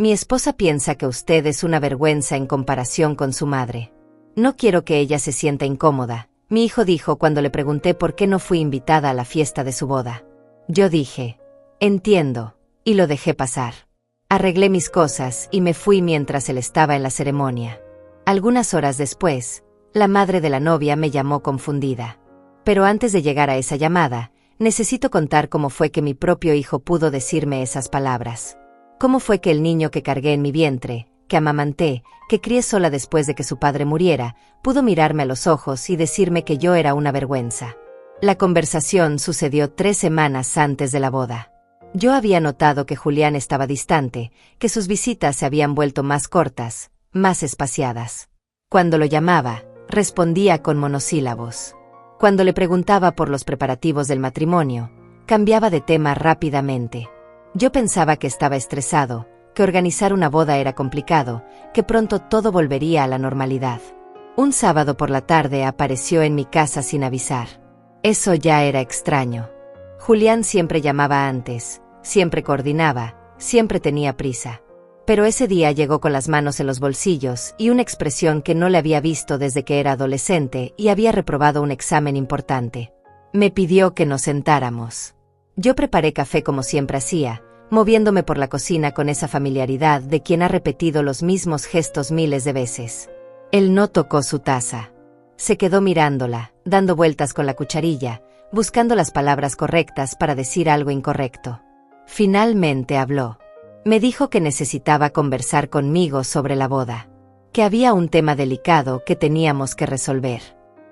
Mi esposa piensa que usted es una vergüenza en comparación con su madre. No quiero que ella se sienta incómoda, mi hijo dijo cuando le pregunté por qué no fui invitada a la fiesta de su boda. Yo dije, entiendo, y lo dejé pasar. Arreglé mis cosas y me fui mientras él estaba en la ceremonia. Algunas horas después, la madre de la novia me llamó confundida. Pero antes de llegar a esa llamada, necesito contar cómo fue que mi propio hijo pudo decirme esas palabras. Cómo fue que el niño que cargué en mi vientre, que amamanté, que crié sola después de que su padre muriera, pudo mirarme a los ojos y decirme que yo era una vergüenza. La conversación sucedió 3 semanas antes de la boda. Yo había notado que Julián estaba distante, que sus visitas se habían vuelto más cortas, más espaciadas. Cuando lo llamaba, respondía con monosílabos. Cuando le preguntaba por los preparativos del matrimonio, cambiaba de tema rápidamente. Yo pensaba que estaba estresado, que organizar una boda era complicado, que pronto todo volvería a la normalidad. Un sábado por la tarde apareció en mi casa sin avisar. Eso ya era extraño. Julián siempre llamaba antes, siempre coordinaba, siempre tenía prisa. Pero ese día llegó con las manos en los bolsillos y una expresión que no le había visto desde que era adolescente y había reprobado un examen importante. Me pidió que nos sentáramos. Yo preparé café como siempre hacía, moviéndome por la cocina con esa familiaridad de quien ha repetido los mismos gestos miles de veces. Él no tocó su taza. Se quedó mirándola, dando vueltas con la cucharilla, buscando las palabras correctas para decir algo incorrecto. Finalmente habló. Me dijo que necesitaba conversar conmigo sobre la boda, que había un tema delicado que teníamos que resolver.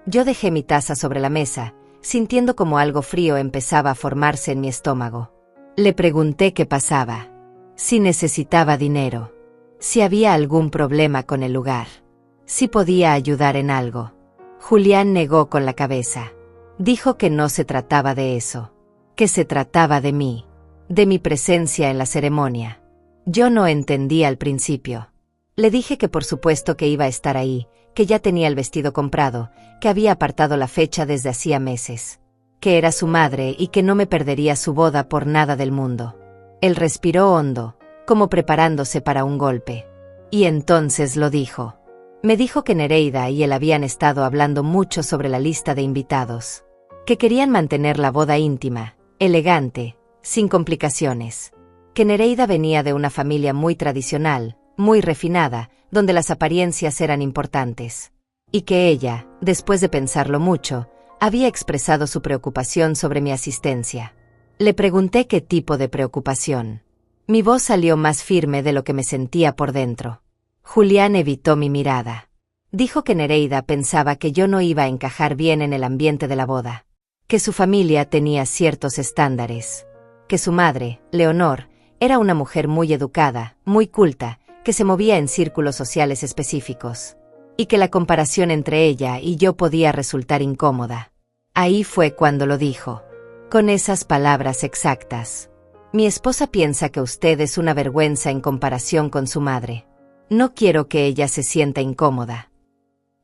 Yo dejé mi taza sobre la mesa, sintiendo como algo frío empezaba a formarse en mi estómago. Le pregunté qué pasaba, si necesitaba dinero, si había algún problema con el lugar, si podía ayudar en algo. Julián negó con la cabeza. Dijo que no se trataba de eso, que se trataba de mí, de mi presencia en la ceremonia. Yo no entendí al principio. Le dije que por supuesto que iba a estar ahí, que ya tenía el vestido comprado, que había apartado la fecha desde hacía meses, que era su madre y que no me perdería su boda por nada del mundo. Él respiró hondo, como preparándose para un golpe. Y entonces lo dijo. Me dijo que Nereida y él habían estado hablando mucho sobre la lista de invitados, que querían mantener la boda íntima, elegante, sin complicaciones, que Nereida venía de una familia muy tradicional, muy refinada, donde las apariencias eran importantes, y que ella, después de pensarlo mucho, había expresado su preocupación sobre mi asistencia. Le pregunté qué tipo de preocupación. Mi voz salió más firme de lo que me sentía por dentro. Julián evitó mi mirada. Dijo que Nereida pensaba que yo no iba a encajar bien en el ambiente de la boda, que su familia tenía ciertos estándares, que su madre, Leonor, era una mujer muy educada, muy culta, que se movía en círculos sociales específicos, y que la comparación entre ella y yo podía resultar incómoda. Ahí fue cuando lo dijo, con esas palabras exactas. Mi esposa piensa que usted es una vergüenza en comparación con su madre. No quiero que ella se sienta incómoda.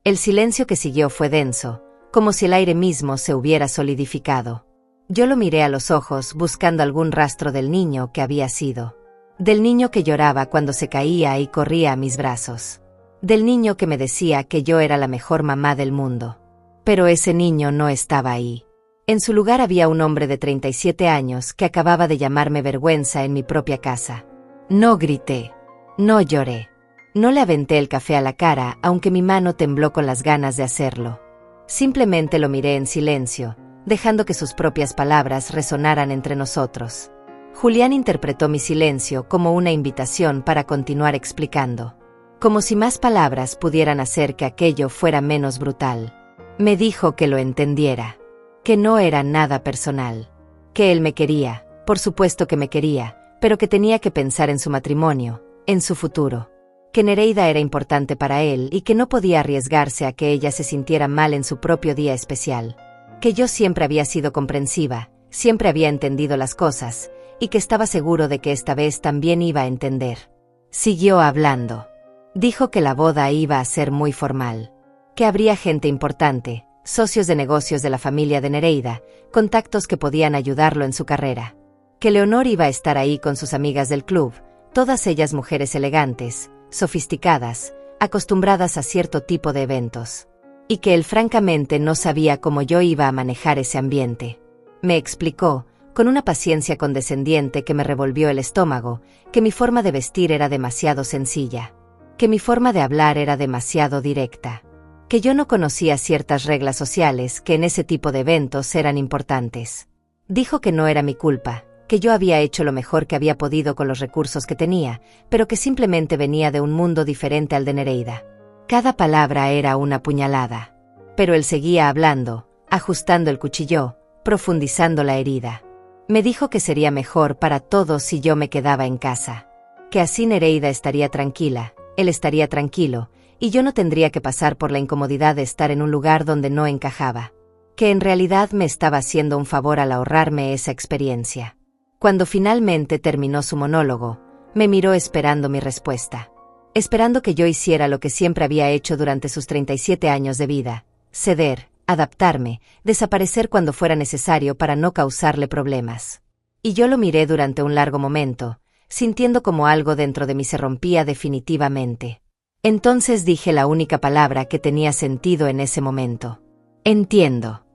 El silencio que siguió fue denso, como si el aire mismo se hubiera solidificado. Yo lo miré a los ojos buscando algún rastro del niño que había sido. Del niño que lloraba cuando se caía y corría a mis brazos. Del niño que me decía que yo era la mejor mamá del mundo. Pero ese niño no estaba ahí. En su lugar había un hombre de 37 años que acababa de llamarme vergüenza en mi propia casa. No grité. No lloré. No le aventé el café a la cara, aunque mi mano tembló con las ganas de hacerlo. Simplemente lo miré en silencio, dejando que sus propias palabras resonaran entre nosotros. Julián interpretó mi silencio como una invitación para continuar explicando, como si más palabras pudieran hacer que aquello fuera menos brutal. Me dijo que lo entendiera, que no era nada personal, que él me quería, por supuesto que me quería, pero que tenía que pensar en su matrimonio, en su futuro, que Nereida era importante para él y que no podía arriesgarse a que ella se sintiera mal en su propio día especial, que yo siempre había sido comprensiva, siempre había entendido las cosas, y que estaba seguro de que esta vez también iba a entender. Siguió hablando. Dijo que la boda iba a ser muy formal, que habría gente importante, socios de negocios de la familia de Nereida, contactos que podían ayudarlo en su carrera, que Leonor iba a estar ahí con sus amigas del club, todas ellas mujeres elegantes, sofisticadas, acostumbradas a cierto tipo de eventos. Y que él francamente no sabía cómo yo iba a manejar ese ambiente. Me explicó, con una paciencia condescendiente que me revolvió el estómago, que mi forma de vestir era demasiado sencilla, que mi forma de hablar era demasiado directa, que yo no conocía ciertas reglas sociales que en ese tipo de eventos eran importantes. Dijo que no era mi culpa, que yo había hecho lo mejor que había podido con los recursos que tenía, pero que simplemente venía de un mundo diferente al de Nereida. Cada palabra era una puñalada. Pero él seguía hablando, ajustando el cuchillo, profundizando la herida. Me dijo que sería mejor para todos si yo me quedaba en casa. Que así Nereida estaría tranquila, él estaría tranquilo, y yo no tendría que pasar por la incomodidad de estar en un lugar donde no encajaba. Que en realidad me estaba haciendo un favor al ahorrarme esa experiencia. Cuando finalmente terminó su monólogo, me miró esperando mi respuesta. Esperando que yo hiciera lo que siempre había hecho durante sus 37 años de vida: ceder, adaptarme, desaparecer cuando fuera necesario para no causarle problemas. Y yo lo miré durante un largo momento, sintiendo como algo dentro de mí se rompía definitivamente. Entonces dije la única palabra que tenía sentido en ese momento: entiendo.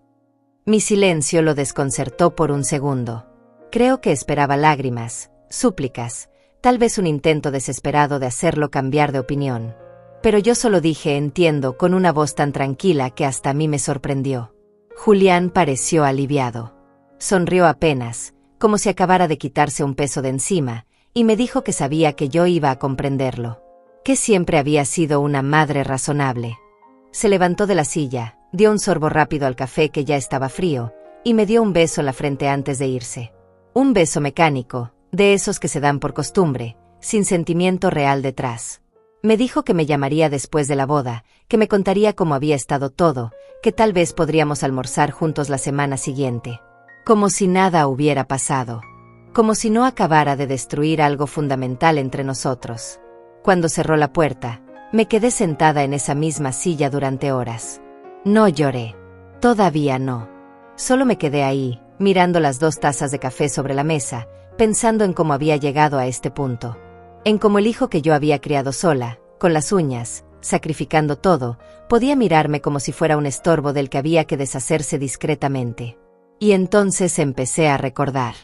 Mi silencio lo desconcertó por un segundo. Creo que esperaba lágrimas, súplicas, tal vez un intento desesperado de hacerlo cambiar de opinión. Pero yo solo dije entiendo con una voz tan tranquila que hasta a mí me sorprendió. Julián pareció aliviado. Sonrió apenas, como si acabara de quitarse un peso de encima, y me dijo que sabía que yo iba a comprenderlo. Que siempre había sido una madre razonable. Se levantó de la silla, dio un sorbo rápido al café que ya estaba frío, y me dio un beso en la frente antes de irse. Un beso mecánico, de esos que se dan por costumbre, sin sentimiento real detrás. Me dijo que me llamaría después de la boda, que me contaría cómo había estado todo, que tal vez podríamos almorzar juntos la semana siguiente. Como si nada hubiera pasado. Como si no acabara de destruir algo fundamental entre nosotros. Cuando cerró la puerta, me quedé sentada en esa misma silla durante horas. No lloré. Todavía no. Solo me quedé ahí, mirando las 2 tazas de café sobre la mesa, pensando en cómo había llegado a este punto. En cómo el hijo que yo había criado sola, con las uñas, sacrificando todo, podía mirarme como si fuera un estorbo del que había que deshacerse discretamente. Y entonces empecé a recordar.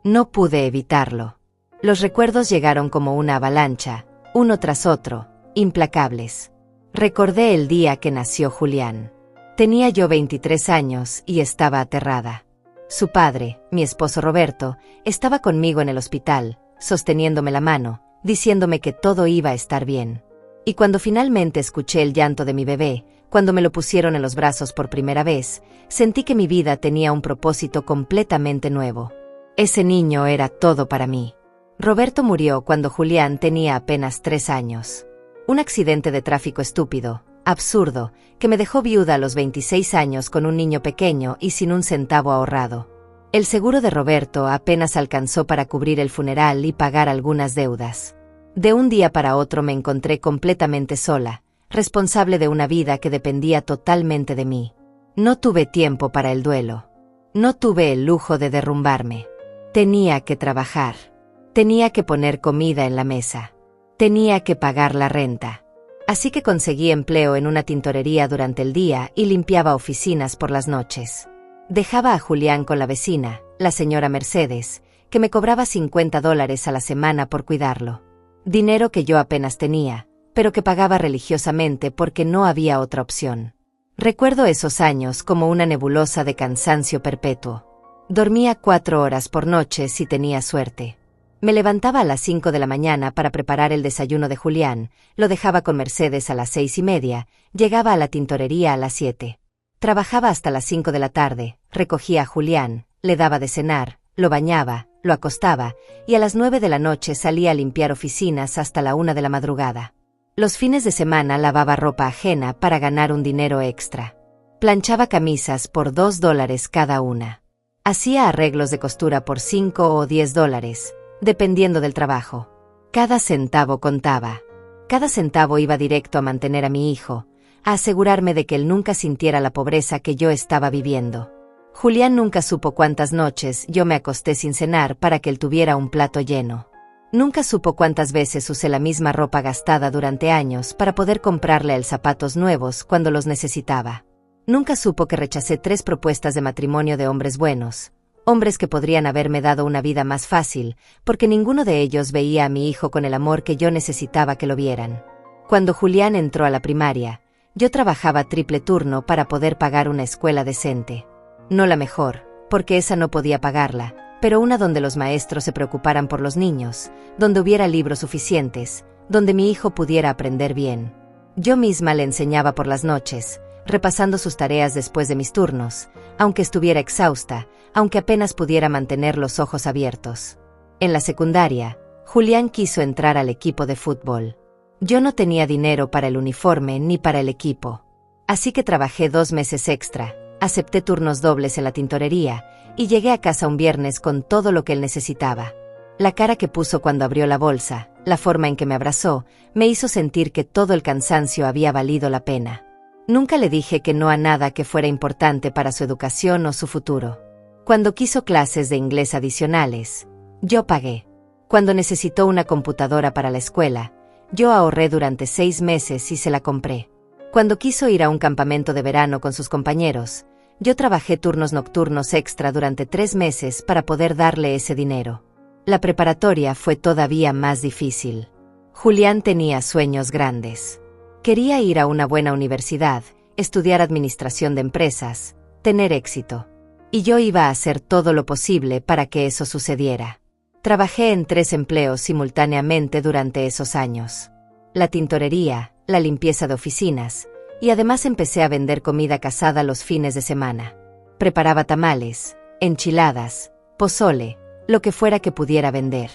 No pude evitarlo. Los recuerdos llegaron como una avalancha, uno tras otro, implacables. Recordé el día que nació Julián. Tenía yo 23 años y estaba aterrada. Su padre, mi esposo Roberto, estaba conmigo en el hospital, sosteniéndome la mano, diciéndome que todo iba a estar bien. Y cuando finalmente escuché el llanto de mi bebé, cuando me lo pusieron en los brazos por primera vez, sentí que mi vida tenía un propósito completamente nuevo. Ese niño era todo para mí. Roberto murió cuando Julián tenía apenas 3 años. Un accidente de tráfico estúpido, absurdo, que me dejó viuda a los 26 años con un niño pequeño y sin un centavo ahorrado. El seguro de Roberto apenas alcanzó para cubrir el funeral y pagar algunas deudas. De un día para otro me encontré completamente sola, responsable de una vida que dependía totalmente de mí. No tuve tiempo para el duelo. No tuve el lujo de derrumbarme. Tenía que trabajar. Tenía que poner comida en la mesa. Tenía que pagar la renta. Así que conseguí empleo en una tintorería durante el día y limpiaba oficinas por las noches. Dejaba a Julián con la vecina, la señora Mercedes, que me cobraba $50 a la semana por cuidarlo. Dinero que yo apenas tenía, pero que pagaba religiosamente porque no había otra opción. Recuerdo esos años como una nebulosa de cansancio perpetuo. Dormía 4 horas por noche si tenía suerte. Me levantaba a las 5 de la mañana para preparar el desayuno de Julián, lo dejaba con Mercedes a las 6:30, llegaba a la tintorería a las 7. Trabajaba hasta las 5 de la tarde, recogía a Julián, le daba de cenar, lo bañaba, lo acostaba, y a las 9 de la noche salía a limpiar oficinas hasta la 1 de la madrugada. Los fines de semana lavaba ropa ajena para ganar un dinero extra. Planchaba camisas por $2 cada una. Hacía arreglos de costura por $5 o $10, dependiendo del trabajo. Cada centavo contaba. Cada centavo iba directo a mantener a mi hijo, a asegurarme de que él nunca sintiera la pobreza que yo estaba viviendo. Julián nunca supo cuántas noches yo me acosté sin cenar para que él tuviera un plato lleno. Nunca supo cuántas veces usé la misma ropa gastada durante años para poder comprarle a él zapatos nuevos cuando los necesitaba. Nunca supo que rechacé 3 propuestas de matrimonio de hombres buenos, hombres que podrían haberme dado una vida más fácil, porque ninguno de ellos veía a mi hijo con el amor que yo necesitaba que lo vieran. Cuando Julián entró a la primaria, yo trabajaba triple turno para poder pagar una escuela decente. No la mejor, porque esa no podía pagarla, pero una donde los maestros se preocuparan por los niños, donde hubiera libros suficientes, donde mi hijo pudiera aprender bien. Yo misma le enseñaba por las noches, repasando sus tareas después de mis turnos, aunque estuviera exhausta, aunque apenas pudiera mantener los ojos abiertos. En la secundaria, Julián quiso entrar al equipo de fútbol. Yo no tenía dinero para el uniforme ni para el equipo. Así que trabajé 2 meses extra, acepté turnos dobles en la tintorería, y llegué a casa un viernes con todo lo que él necesitaba. La cara que puso cuando abrió la bolsa, la forma en que me abrazó, me hizo sentir que todo el cansancio había valido la pena. Nunca le dije que no a nada que fuera importante para su educación o su futuro. Cuando quiso clases de inglés adicionales, yo pagué. Cuando necesitó una computadora para la escuela, yo ahorré durante 6 meses y se la compré. Cuando quiso ir a un campamento de verano con sus compañeros, yo trabajé turnos nocturnos extra durante 3 meses para poder darle ese dinero. La preparatoria fue todavía más difícil. Julián tenía sueños grandes. Quería ir a una buena universidad, estudiar administración de empresas, tener éxito. Y yo iba a hacer todo lo posible para que eso sucediera. Trabajé en 3 empleos simultáneamente durante esos años. La tintorería, la limpieza de oficinas, y además empecé a vender comida casada los fines de semana. Preparaba tamales, enchiladas, pozole, lo que fuera que pudiera vender.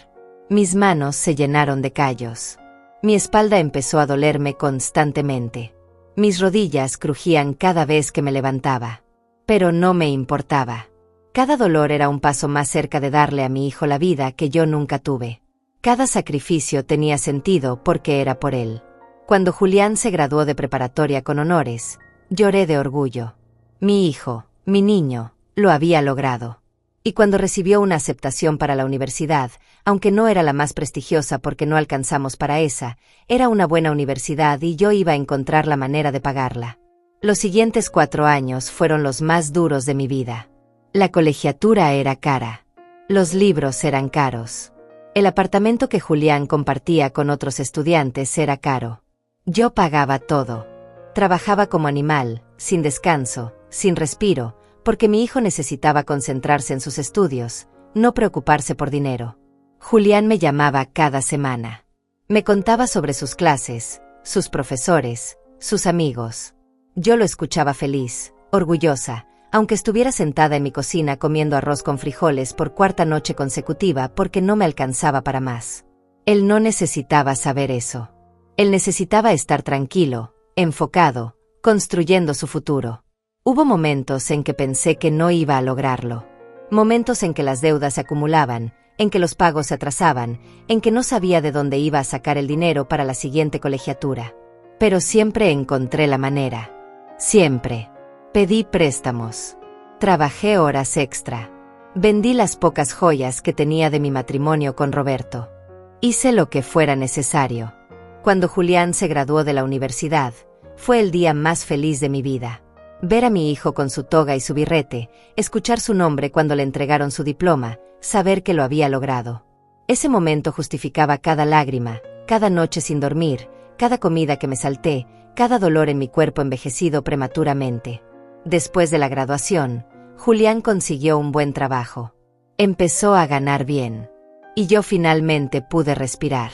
Mis manos se llenaron de callos. Mi espalda empezó a dolerme constantemente. Mis rodillas crujían cada vez que me levantaba. Pero no me importaba. Cada dolor era un paso más cerca de darle a mi hijo la vida que yo nunca tuve. Cada sacrificio tenía sentido porque era por él. Cuando Julián se graduó de preparatoria con honores, lloré de orgullo. Mi hijo, mi niño, lo había logrado. Y cuando recibió una aceptación para la universidad, aunque no era la más prestigiosa porque no alcanzamos para esa, era una buena universidad y yo iba a encontrar la manera de pagarla. Los siguientes 4 años fueron los más duros de mi vida. La colegiatura era cara. Los libros eran caros. El apartamento que Julián compartía con otros estudiantes era caro. Yo pagaba todo. Trabajaba como animal, sin descanso, sin respiro, porque mi hijo necesitaba concentrarse en sus estudios, no preocuparse por dinero. Julián me llamaba cada semana. Me contaba sobre sus clases, sus profesores, sus amigos. Yo lo escuchaba feliz, orgullosa, aunque estuviera sentada en mi cocina comiendo arroz con frijoles por 4ª noche consecutiva porque no me alcanzaba para más. Él no necesitaba saber eso. Él necesitaba estar tranquilo, enfocado, construyendo su futuro. Hubo momentos en que pensé que no iba a lograrlo. Momentos en que las deudas se acumulaban, en que los pagos se atrasaban, en que no sabía de dónde iba a sacar el dinero para la siguiente colegiatura. Pero siempre encontré la manera. Siempre. Pedí préstamos. Trabajé horas extra. Vendí las pocas joyas que tenía de mi matrimonio con Roberto. Hice lo que fuera necesario. Cuando Julián se graduó de la universidad, fue el día más feliz de mi vida. Ver a mi hijo con su toga y su birrete, escuchar su nombre cuando le entregaron su diploma, saber que lo había logrado. Ese momento justificaba cada lágrima, cada noche sin dormir, cada comida que me salté, cada dolor en mi cuerpo envejecido prematuramente. Después de la graduación, Julián consiguió un buen trabajo. Empezó a ganar bien. Y yo finalmente pude respirar.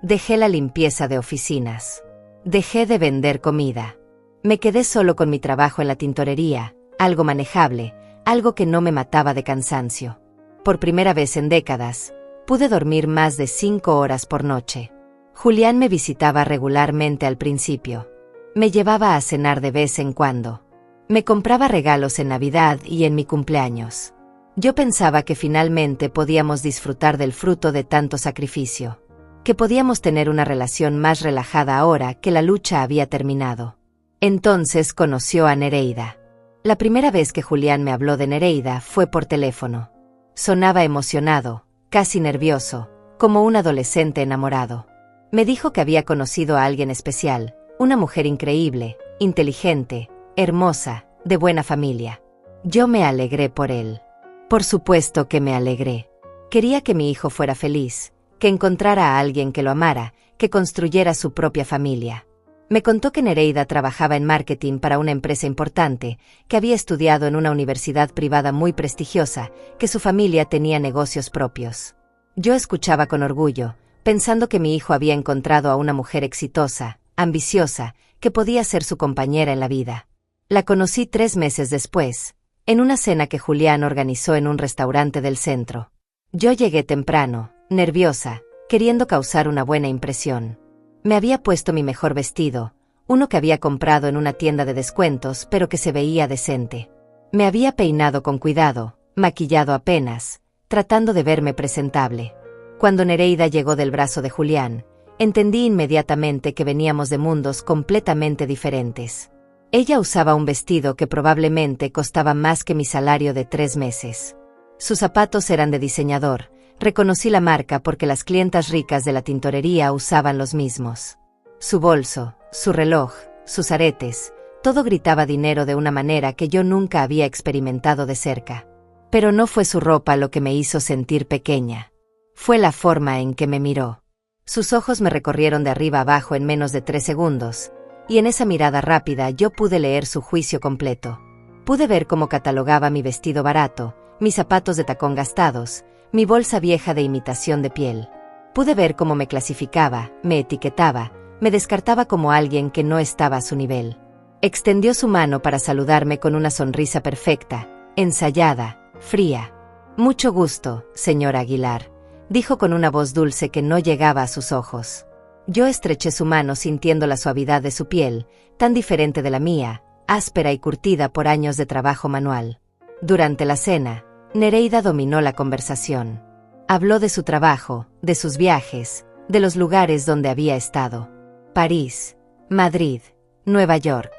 Dejé la limpieza de oficinas. Dejé de vender comida. Me quedé solo con mi trabajo en la tintorería, algo manejable, algo que no me mataba de cansancio. Por primera vez en décadas, pude dormir más de 5 horas por noche. Julián me visitaba regularmente al principio. Me llevaba a cenar de vez en cuando. Me compraba regalos en Navidad y en mi cumpleaños. Yo pensaba que finalmente podíamos disfrutar del fruto de tanto sacrificio. Que podíamos tener una relación más relajada ahora que la lucha había terminado. Entonces conoció a Nereida. La primera vez que Julián me habló de Nereida fue por teléfono. Sonaba emocionado, casi nervioso, como un adolescente enamorado. Me dijo que había conocido a alguien especial, una mujer increíble, inteligente, hermosa, de buena familia. Yo me alegré por él. Por supuesto que me alegré. Quería que mi hijo fuera feliz, que encontrara a alguien que lo amara, que construyera su propia familia. Me contó que Nereida trabajaba en marketing para una empresa importante, que había estudiado en una universidad privada muy prestigiosa, que su familia tenía negocios propios. Yo escuchaba con orgullo, pensando que mi hijo había encontrado a una mujer exitosa, ambiciosa, que podía ser su compañera en la vida. La conocí 3 meses después, en una cena que Julián organizó en un restaurante del centro. Yo llegué temprano, nerviosa, queriendo causar una buena impresión. Me había puesto mi mejor vestido, uno que había comprado en una tienda de descuentos pero que se veía decente. Me había peinado con cuidado, maquillado apenas, tratando de verme presentable. Cuando Nereida llegó del brazo de Julián, entendí inmediatamente que veníamos de mundos completamente diferentes. Ella usaba un vestido que probablemente costaba más que mi salario de 3 meses. Sus zapatos eran de diseñador. Reconocí la marca porque las clientas ricas de la tintorería usaban los mismos. Su bolso, su reloj, sus aretes, todo gritaba dinero de una manera que yo nunca había experimentado de cerca. Pero no fue su ropa lo que me hizo sentir pequeña. Fue la forma en que me miró. Sus ojos me recorrieron de arriba abajo en menos de 3 segundos, y en esa mirada rápida yo pude leer su juicio completo. Pude ver cómo catalogaba mi vestido barato, mis zapatos de tacón gastados, mi bolsa vieja de imitación de piel. Pude ver cómo me clasificaba, me etiquetaba, me descartaba como alguien que no estaba a su nivel. Extendió su mano para saludarme con una sonrisa perfecta, ensayada, fría. «Mucho gusto, señora Aguilar», dijo con una voz dulce que no llegaba a sus ojos. Yo estreché su mano sintiendo la suavidad de su piel, tan diferente de la mía, áspera y curtida por años de trabajo manual. Durante la cena, Nereida dominó la conversación. Habló de su trabajo, de sus viajes, de los lugares donde había estado. París, Madrid, Nueva York.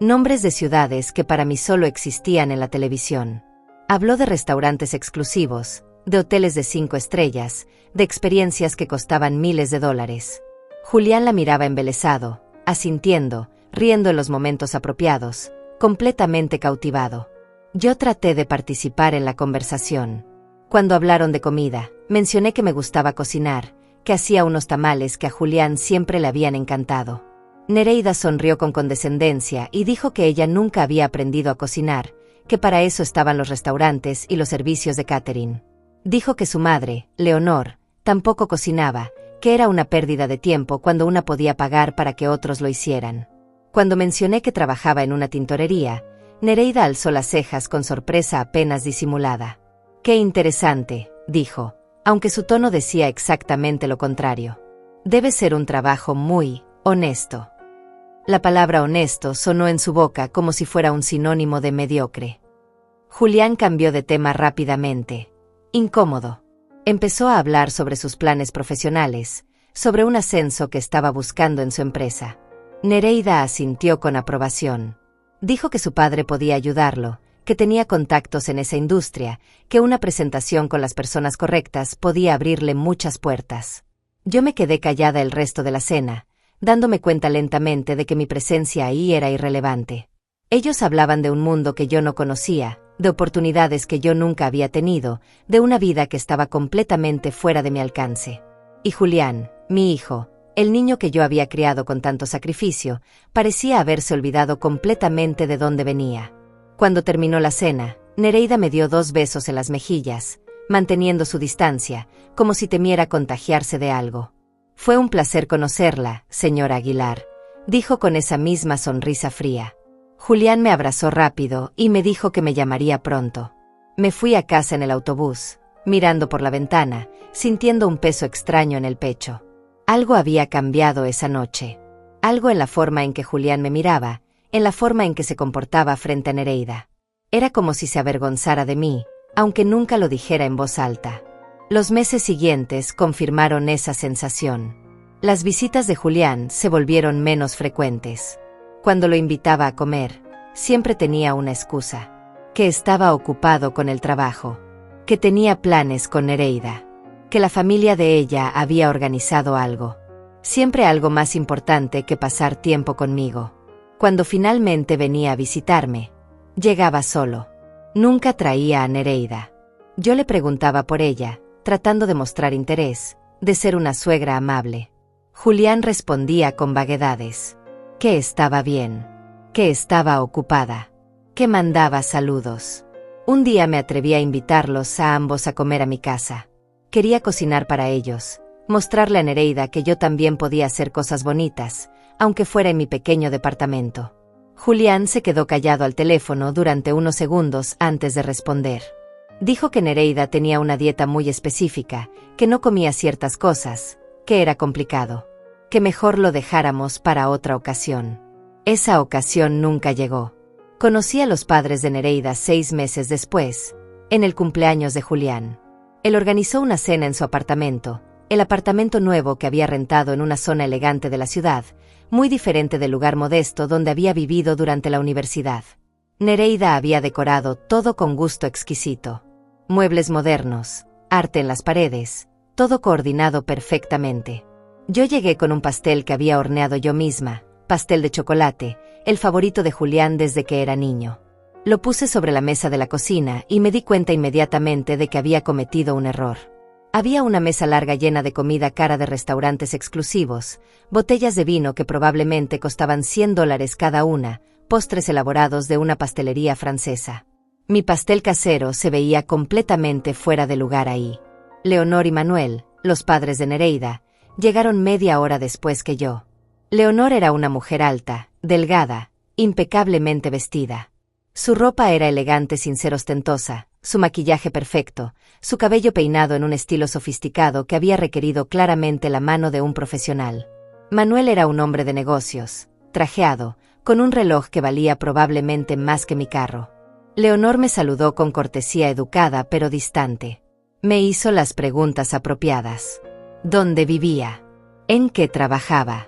Nombres de ciudades que para mí solo existían en la televisión. Habló de restaurantes exclusivos, de hoteles de 5 estrellas, de experiencias que costaban miles de dólares. Julián la miraba embelesado, asintiendo, riendo en los momentos apropiados, completamente cautivado. Yo traté de participar en la conversación. Cuando hablaron de comida, mencioné que me gustaba cocinar, que hacía unos tamales que a Julián siempre le habían encantado. Nereida sonrió con condescendencia y dijo que ella nunca había aprendido a cocinar, que para eso estaban los restaurantes y los servicios de catering. Dijo que su madre, Leonor, tampoco cocinaba, que era una pérdida de tiempo cuando una podía pagar para que otros lo hicieran. Cuando mencioné que trabajaba en una tintorería, Nereida alzó las cejas con sorpresa apenas disimulada. «Qué interesante», dijo, aunque su tono decía exactamente lo contrario. «Debe ser un trabajo muy honesto». La palabra honesto sonó en su boca como si fuera un sinónimo de mediocre. Julián cambió de tema rápidamente. Incómodo. Empezó a hablar sobre sus planes profesionales, sobre un ascenso que estaba buscando en su empresa. Nereida asintió con aprobación. Dijo que su padre podía ayudarlo, que tenía contactos en esa industria, que una presentación con las personas correctas podía abrirle muchas puertas. Yo me quedé callada el resto de la cena, dándome cuenta lentamente de que mi presencia ahí era irrelevante. Ellos hablaban de un mundo que yo no conocía, de oportunidades que yo nunca había tenido, de una vida que estaba completamente fuera de mi alcance. Y Julián, mi hijo, el niño que yo había criado con tanto sacrificio, parecía haberse olvidado completamente de dónde venía. Cuando terminó la cena, Nereida me dio 2 besos en las mejillas, manteniendo su distancia, como si temiera contagiarse de algo. «Fue un placer conocerla, señora Aguilar», dijo con esa misma sonrisa fría. Julián me abrazó rápido y me dijo que me llamaría pronto. Me fui a casa en el autobús, mirando por la ventana, sintiendo un peso extraño en el pecho. Algo había cambiado esa noche. Algo en la forma en que Julián me miraba, en la forma en que se comportaba frente a Nereida. Era como si se avergonzara de mí, aunque nunca lo dijera en voz alta. Los meses siguientes confirmaron esa sensación. Las visitas de Julián se volvieron menos frecuentes. Cuando lo invitaba a comer, siempre tenía una excusa. Que estaba ocupado con el trabajo. Que tenía planes con Nereida. que la familia de ella había organizado algo. Siempre algo más importante que pasar tiempo conmigo. Cuando finalmente venía a visitarme, llegaba solo. Nunca traía a Nereida. Yo le preguntaba por ella, tratando de mostrar interés, de ser una suegra amable. Julián respondía con vaguedades. Que estaba bien. Que estaba ocupada. Que mandaba saludos. Un día me atreví a invitarlos a ambos a comer a mi casa. Quería cocinar para ellos, mostrarle a Nereida que yo también podía hacer cosas bonitas, aunque fuera en mi pequeño departamento. Julián se quedó callado al teléfono durante unos segundos antes de responder. Dijo que Nereida tenía una dieta muy específica, que no comía ciertas cosas, que era complicado, que mejor lo dejáramos para otra ocasión. Esa ocasión nunca llegó. Conocí a los padres de Nereida 6 meses después, en el cumpleaños de Julián. Él organizó una cena en su apartamento, el apartamento nuevo que había rentado en una zona elegante de la ciudad, muy diferente del lugar modesto donde había vivido durante la universidad. Nereida había decorado todo con gusto exquisito. Muebles modernos, arte en las paredes, todo coordinado perfectamente. Yo llegué con un pastel que había horneado yo misma, pastel de chocolate, el favorito de Julián desde que era niño. Lo puse sobre la mesa de la cocina y me di cuenta inmediatamente de que había cometido un error. Había una mesa larga llena de comida cara de restaurantes exclusivos, botellas de vino que probablemente costaban $100 cada una, postres elaborados de una pastelería francesa. Mi pastel casero se veía completamente fuera de lugar ahí. Leonor y Manuel, los padres de Nereida, llegaron media hora después que yo. Leonor era una mujer alta, delgada, impecablemente vestida. Su ropa era elegante sin ser ostentosa, su maquillaje perfecto, su cabello peinado en un estilo sofisticado que había requerido claramente la mano de un profesional. Manuel era un hombre de negocios, trajeado, con un reloj que valía probablemente más que mi carro. Leonor me saludó con cortesía educada pero distante. Me hizo las preguntas apropiadas. ¿Dónde vivía? ¿En qué trabajaba?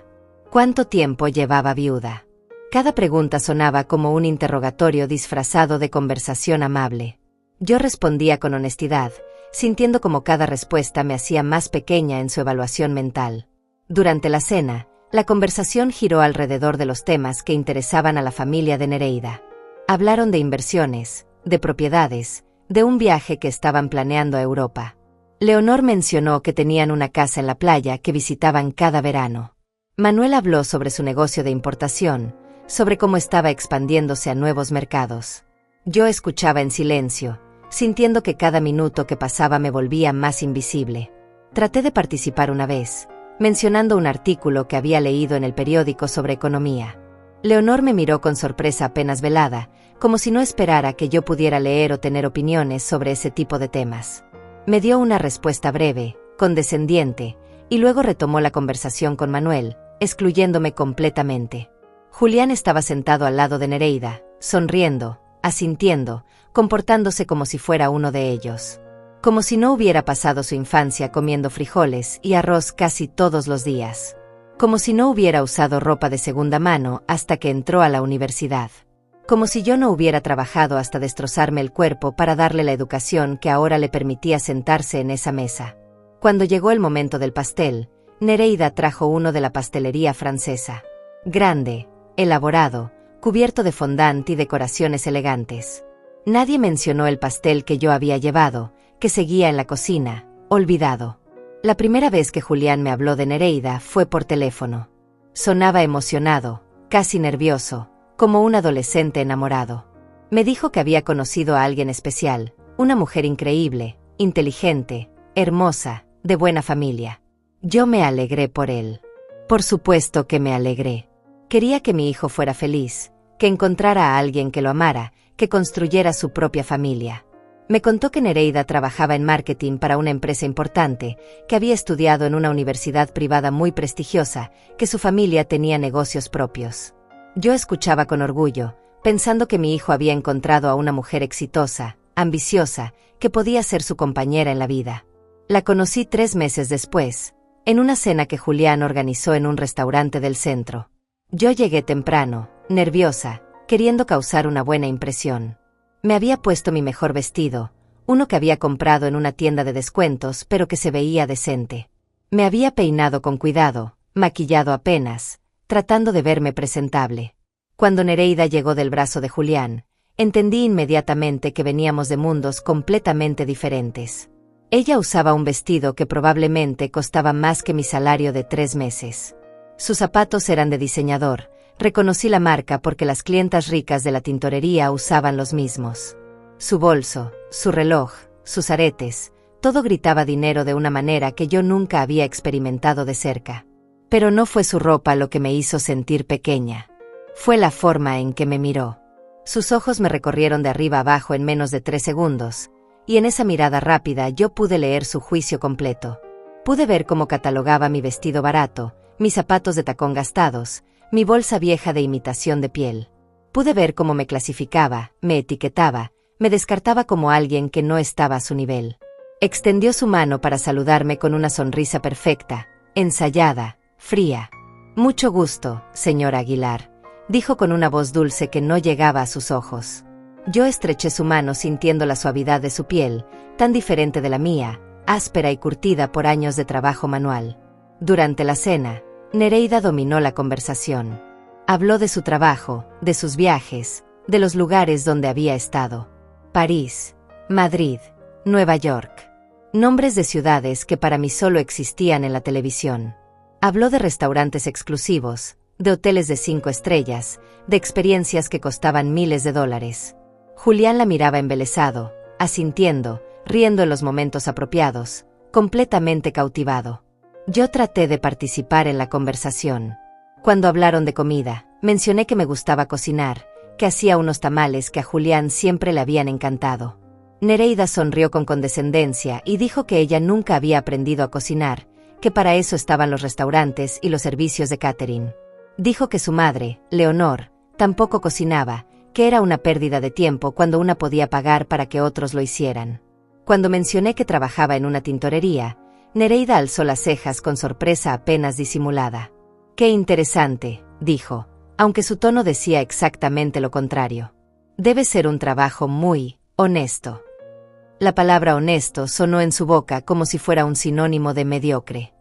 ¿Cuánto tiempo llevaba viuda? Cada pregunta sonaba como un interrogatorio disfrazado de conversación amable. Yo respondía con honestidad, sintiendo como cada respuesta me hacía más pequeña en su evaluación mental. Durante la cena, la conversación giró alrededor de los temas que interesaban a la familia de Nereida. Hablaron de inversiones, de propiedades, de un viaje que estaban planeando a Europa. Leonor mencionó que tenían una casa en la playa que visitaban cada verano. Manuel habló sobre su negocio de importación, sobre cómo estaba expandiéndose a nuevos mercados. Yo escuchaba en silencio, sintiendo que cada minuto que pasaba me volvía más invisible. Traté de participar una vez, mencionando un artículo que había leído en el periódico sobre economía. Leonor me miró con sorpresa apenas velada, como si no esperara que yo pudiera leer o tener opiniones sobre ese tipo de temas. Me dio una respuesta breve, condescendiente, y luego retomó la conversación con Manuel, excluyéndome completamente. Julián estaba sentado al lado de Nereida, sonriendo, asintiendo, comportándose como si fuera uno de ellos. Como si no hubiera pasado su infancia comiendo frijoles y arroz casi todos los días. Como si no hubiera usado ropa de segunda mano hasta que entró a la universidad. Como si yo no hubiera trabajado hasta destrozarme el cuerpo para darle la educación que ahora le permitía sentarse en esa mesa. Cuando llegó el momento del pastel, Nereida trajo uno de la pastelería francesa. Grande, elaborado, cubierto de fondant y decoraciones elegantes. Nadie mencionó el pastel que yo había llevado, que seguía en la cocina, olvidado. La primera vez que Julián me habló de Nereida fue por teléfono. Sonaba emocionado, casi nervioso, como un adolescente enamorado. Me dijo que había conocido a alguien especial, una mujer increíble, inteligente, hermosa, de buena familia. Yo me alegré por él. Por supuesto que me alegré. Quería que mi hijo fuera feliz, que encontrara a alguien que lo amara, que construyera su propia familia. Me contó que Nereida trabajaba en marketing para una empresa importante, que había estudiado en una universidad privada muy prestigiosa, que su familia tenía negocios propios. Yo escuchaba con orgullo, pensando que mi hijo había encontrado a una mujer exitosa, ambiciosa, que podía ser su compañera en la vida. La conocí 3 meses después, en una cena que Julián organizó en un restaurante del centro. Yo llegué temprano, nerviosa, queriendo causar una buena impresión. Me había puesto mi mejor vestido, uno que había comprado en una tienda de descuentos pero que se veía decente. Me había peinado con cuidado, maquillado apenas, tratando de verme presentable. Cuando Nereida llegó del brazo de Julián, entendí inmediatamente que veníamos de mundos completamente diferentes. Ella usaba un vestido que probablemente costaba más que mi salario de 3 meses. Sus zapatos eran de diseñador. Reconocí la marca porque las clientas ricas de la tintorería usaban los mismos. Su bolso, su reloj, sus aretes, todo gritaba dinero de una manera que yo nunca había experimentado de cerca. Pero no fue su ropa lo que me hizo sentir pequeña. Fue la forma en que me miró. Sus ojos me recorrieron de arriba abajo en menos de 3 segundos, y en esa mirada rápida yo pude leer su juicio completo. Pude ver cómo catalogaba mi vestido barato, mis zapatos de tacón gastados, mi bolsa vieja de imitación de piel. Pude ver cómo me clasificaba, me etiquetaba, me descartaba como alguien que no estaba a su nivel. Extendió su mano para saludarme con una sonrisa perfecta, ensayada, fría. «Mucho gusto, señora Aguilar», dijo con una voz dulce que no llegaba a sus ojos. Yo estreché su mano sintiendo la suavidad de su piel, tan diferente de la mía, áspera y curtida por años de trabajo manual. Durante la cena, Nereida dominó la conversación. Habló de su trabajo, de sus viajes, de los lugares donde había estado. París, Madrid, Nueva York. Nombres de ciudades que para mí solo existían en la televisión. Habló de restaurantes exclusivos, de hoteles de 5 estrellas, de experiencias que costaban miles de dólares. Julián la miraba embelesado, asintiendo, riendo en los momentos apropiados, completamente cautivado. Yo traté de participar en la conversación. Cuando hablaron de comida, mencioné que me gustaba cocinar, que hacía unos tamales que a Julián siempre le habían encantado. Nereida sonrió con condescendencia y dijo que ella nunca había aprendido a cocinar, que para eso estaban los restaurantes y los servicios de catering. Dijo que su madre, Leonor, tampoco cocinaba, que era una pérdida de tiempo cuando una podía pagar para que otros lo hicieran. Cuando mencioné que trabajaba en una tintorería, Nereida alzó las cejas con sorpresa apenas disimulada. «Qué interesante», dijo, aunque su tono decía exactamente lo contrario. «Debe ser un trabajo muy honesto». La palabra honesto sonó en su boca como si fuera un sinónimo de mediocre.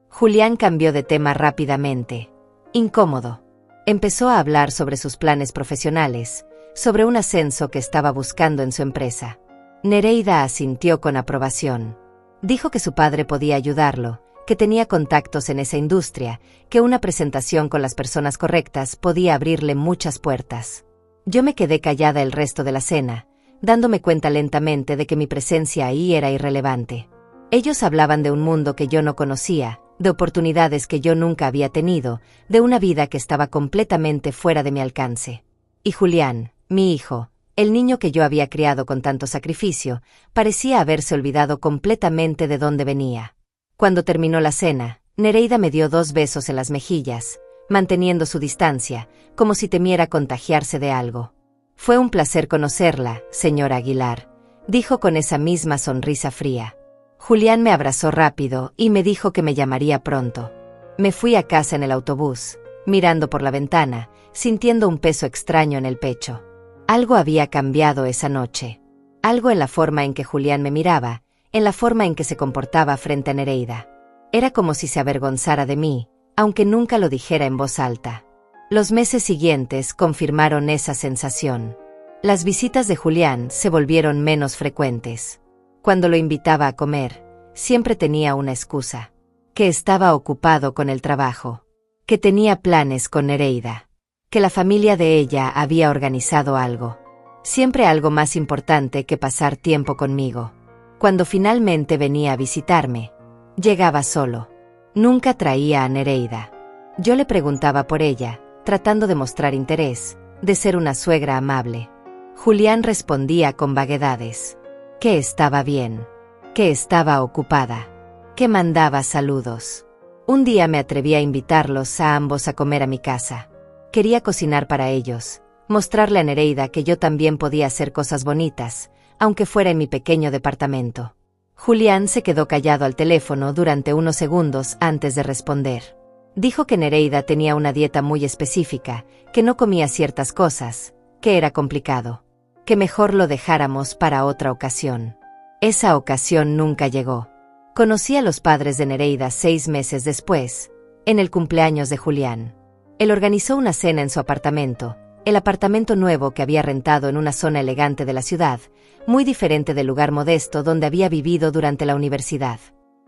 Julián cambió de tema rápidamente. Incómodo. Empezó a hablar sobre sus planes profesionales, sobre un ascenso que estaba buscando en su empresa. Nereida asintió con aprobación. Dijo que su padre podía ayudarlo, que tenía contactos en esa industria, que una presentación con las personas correctas podía abrirle muchas puertas. Yo me quedé callada el resto de la cena, dándome cuenta lentamente de que mi presencia ahí era irrelevante. Ellos hablaban de un mundo que yo no conocía, de oportunidades que yo nunca había tenido, de una vida que estaba completamente fuera de mi alcance. Y Julián, mi hijo, el niño que yo había criado con tanto sacrificio, parecía haberse olvidado completamente de dónde venía. Cuando terminó la cena, Nereida me dio 2 besos en las mejillas, manteniendo su distancia, como si temiera contagiarse de algo. «Fue un placer conocerla, señora Aguilar», dijo con esa misma sonrisa fría. Julián me abrazó rápido y me dijo que me llamaría pronto. Me fui a casa en el autobús, mirando por la ventana, sintiendo un peso extraño en el pecho. Algo había cambiado esa noche. Algo en la forma en que Julián me miraba, en la forma en que se comportaba frente a Nereida. Era como si se avergonzara de mí, aunque nunca lo dijera en voz alta. Los meses siguientes confirmaron esa sensación. Las visitas de Julián se volvieron menos frecuentes. Cuando lo invitaba a comer, siempre tenía una excusa. Que estaba ocupado con el trabajo. Que tenía planes con Nereida. Que la familia de ella había organizado algo. Siempre algo más importante que pasar tiempo conmigo. Cuando finalmente venía a visitarme, llegaba solo. Nunca traía a Nereida. Yo le preguntaba por ella, tratando de mostrar interés, de ser una suegra amable. Julián respondía con vaguedades. Que estaba bien. Que estaba ocupada. Que mandaba saludos. Un día me atreví a invitarlos a ambos a comer a mi casa. Quería cocinar para ellos, mostrarle a Nereida que yo también podía hacer cosas bonitas, aunque fuera en mi pequeño departamento. Julián se quedó callado al teléfono durante unos segundos antes de responder. Dijo que Nereida tenía una dieta muy específica, que no comía ciertas cosas, que era complicado. Que mejor lo dejáramos para otra ocasión. Esa ocasión nunca llegó. Conocí a los padres de Nereida 6 meses después, en el cumpleaños de Julián. Él organizó una cena en su apartamento, el apartamento nuevo que había rentado en una zona elegante de la ciudad, muy diferente del lugar modesto donde había vivido durante la universidad.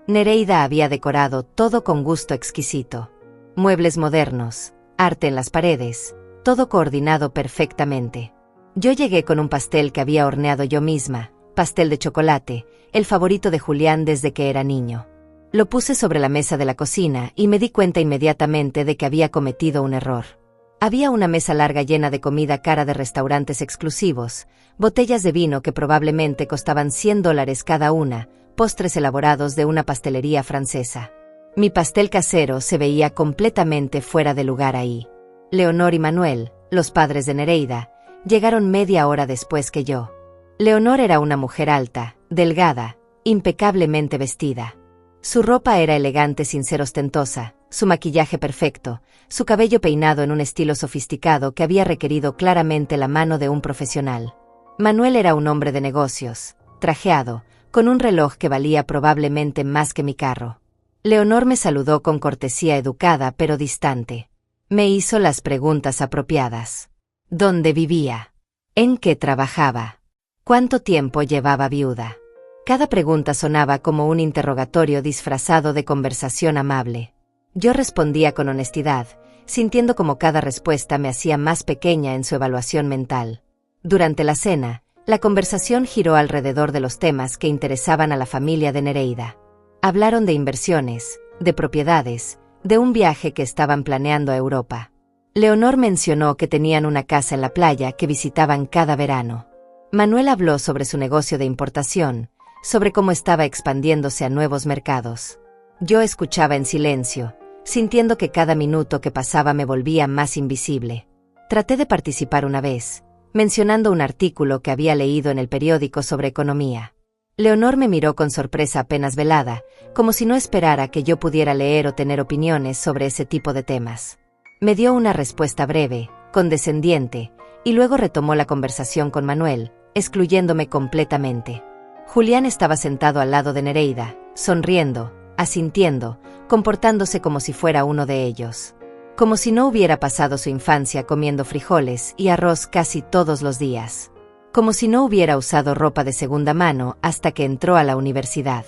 Nereida había decorado todo con gusto exquisito. Muebles modernos, arte en las paredes, todo coordinado perfectamente. Yo llegué con un pastel que había horneado yo misma, pastel de chocolate, el favorito de Julián desde que era niño. Lo puse sobre la mesa de la cocina y me di cuenta inmediatamente de que había cometido un error. Había una mesa larga llena de comida cara de restaurantes exclusivos, botellas de vino que probablemente costaban $100 cada una, postres elaborados de una pastelería francesa. Mi pastel casero se veía completamente fuera de lugar ahí. Leonor y Manuel, los padres de Nereida, llegaron media hora después que yo. Leonor era una mujer alta, delgada, impecablemente vestida. Su ropa era elegante sin ser ostentosa, su maquillaje perfecto, su cabello peinado en un estilo sofisticado que había requerido claramente la mano de un profesional. Manuel era un hombre de negocios, trajeado, con un reloj que valía probablemente más que mi carro. Leonor me saludó con cortesía educada pero distante. Me hizo las preguntas apropiadas. ¿Dónde vivía? ¿En qué trabajaba? ¿Cuánto tiempo llevaba viuda? Cada pregunta sonaba como un interrogatorio disfrazado de conversación amable. Yo respondía con honestidad, sintiendo como cada respuesta me hacía más pequeña en su evaluación mental. Durante la cena, la conversación giró alrededor de los temas que interesaban a la familia de Nereida. Hablaron de inversiones, de propiedades, de un viaje que estaban planeando a Europa. Leonor mencionó que tenían una casa en la playa que visitaban cada verano. Manuel habló sobre su negocio de importación, sobre cómo estaba expandiéndose a nuevos mercados. Yo escuchaba en silencio, sintiendo que cada minuto que pasaba me volvía más invisible. Traté de participar una vez, mencionando un artículo que había leído en el periódico sobre economía. Leonor me miró con sorpresa apenas velada, como si no esperara que yo pudiera leer o tener opiniones sobre ese tipo de temas. Me dio una respuesta breve, condescendiente, y luego retomó la conversación con Manuel, excluyéndome completamente. Julián estaba sentado al lado de Nereida, sonriendo, asintiendo, comportándose como si fuera uno de ellos. Como si no hubiera pasado su infancia comiendo frijoles y arroz casi todos los días. Como si no hubiera usado ropa de segunda mano hasta que entró a la universidad.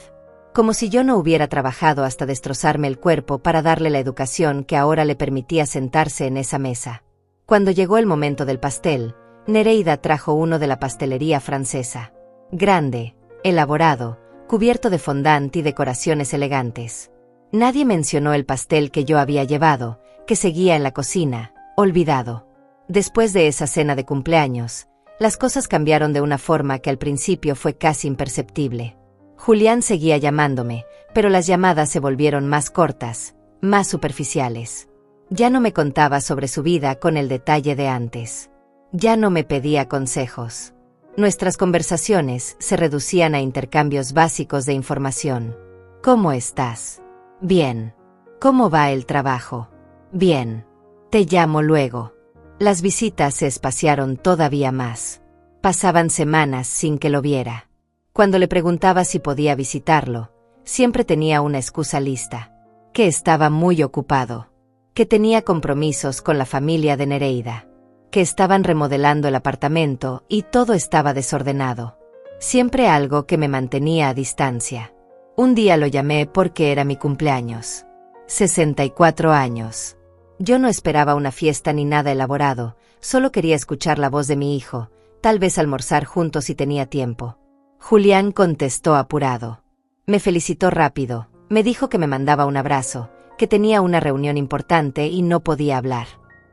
Como si yo no hubiera trabajado hasta destrozarme el cuerpo para darle la educación que ahora le permitía sentarse en esa mesa. Cuando llegó el momento del pastel, Nereida trajo uno de la pastelería francesa. Grande, elaborado, cubierto de fondant y decoraciones elegantes. Nadie mencionó el pastel que yo había llevado, que seguía en la cocina, olvidado. Después de esa cena de cumpleaños, las cosas cambiaron de una forma que al principio fue casi imperceptible. Julián seguía llamándome, pero las llamadas se volvieron más cortas, más superficiales. Ya no me contaba sobre su vida con el detalle de antes. Ya no me pedía consejos. Nuestras conversaciones se reducían a intercambios básicos de información. ¿Cómo estás? Bien. ¿Cómo va el trabajo? Bien. Te llamo luego. Las visitas se espaciaron todavía más. Pasaban semanas sin que lo viera. Cuando le preguntaba si podía visitarlo, siempre tenía una excusa lista. Que estaba muy ocupado. Que tenía compromisos con la familia de Nereida. Que estaban remodelando el apartamento y todo estaba desordenado. Siempre algo que me mantenía a distancia. Un día lo llamé porque era mi cumpleaños. 64 años. Yo no esperaba una fiesta ni nada elaborado, solo quería escuchar la voz de mi hijo, tal vez almorzar juntos si tenía tiempo. Julián contestó apurado. Me felicitó rápido, me dijo que me mandaba un abrazo, que tenía una reunión importante y no podía hablar.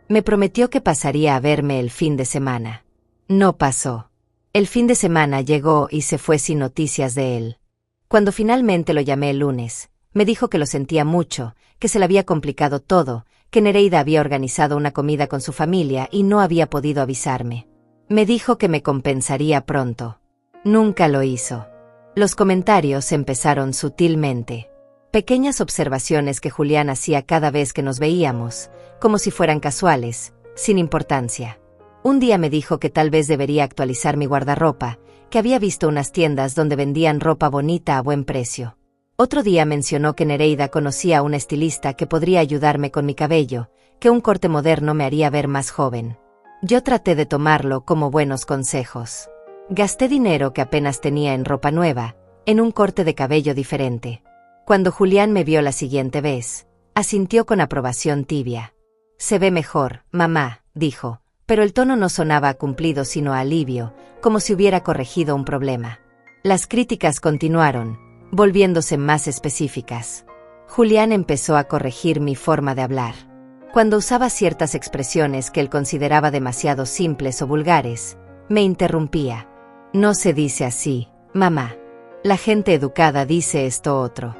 Me prometió que pasaría a verme el fin de semana. No pasó. El fin de semana llegó y se fue sin noticias de él. Cuando finalmente lo llamé el lunes, me dijo que lo sentía mucho, que se le había complicado todo, que Nereida había organizado una comida con su familia y no había podido avisarme. Me dijo que me compensaría pronto. Nunca lo hizo. Los comentarios empezaron sutilmente. Pequeñas observaciones que Julián hacía cada vez que nos veíamos, como si fueran casuales, sin importancia. Un día me dijo que tal vez debería actualizar mi guardarropa, que había visto unas tiendas donde vendían ropa bonita a buen precio. Otro día mencionó que Nereida conocía a una estilista que podría ayudarme con mi cabello, que un corte moderno me haría ver más joven. Yo traté de tomarlo como buenos consejos. Gasté dinero que apenas tenía en ropa nueva, en un corte de cabello diferente. Cuando Julián me vio la siguiente vez, asintió con aprobación tibia. «Se ve mejor, mamá», dijo, pero el tono no sonaba a cumplido sino a alivio, como si hubiera corregido un problema. Las críticas continuaron, volviéndose más específicas. Julián empezó a corregir mi forma de hablar. Cuando usaba ciertas expresiones que él consideraba demasiado simples o vulgares, me interrumpía. «No se dice así, mamá. La gente educada dice esto otro».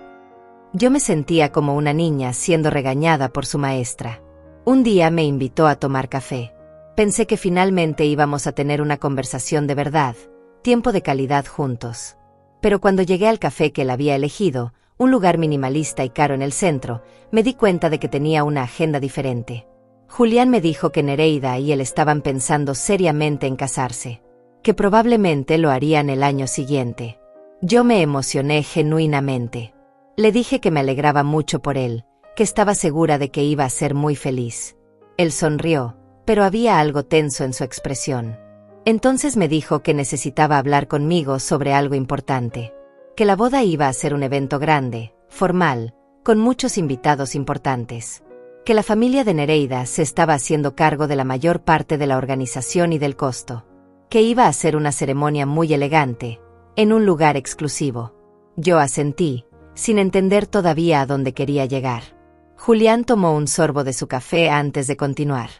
Yo me sentía como una niña siendo regañada por su maestra. Un día me invitó a tomar café. Pensé que finalmente íbamos a tener una conversación de verdad, tiempo de calidad juntos. Pero cuando llegué al café que él había elegido, un lugar minimalista y caro en el centro, me di cuenta de que tenía una agenda diferente. Julián me dijo que Nereida y él estaban pensando seriamente en casarse, que probablemente lo harían el año siguiente. Yo me emocioné genuinamente. Le dije que me alegraba mucho por él, que estaba segura de que iba a ser muy feliz. Él sonrió, pero había algo tenso en su expresión. Entonces me dijo que necesitaba hablar conmigo sobre algo importante, que la boda iba a ser un evento grande, formal, con muchos invitados importantes, que la familia de Nereida se estaba haciendo cargo de la mayor parte de la organización y del costo, que iba a ser una ceremonia muy elegante, en un lugar exclusivo. Yo asentí, sin entender todavía a dónde quería llegar. Julián tomó un sorbo de su café antes de continuar.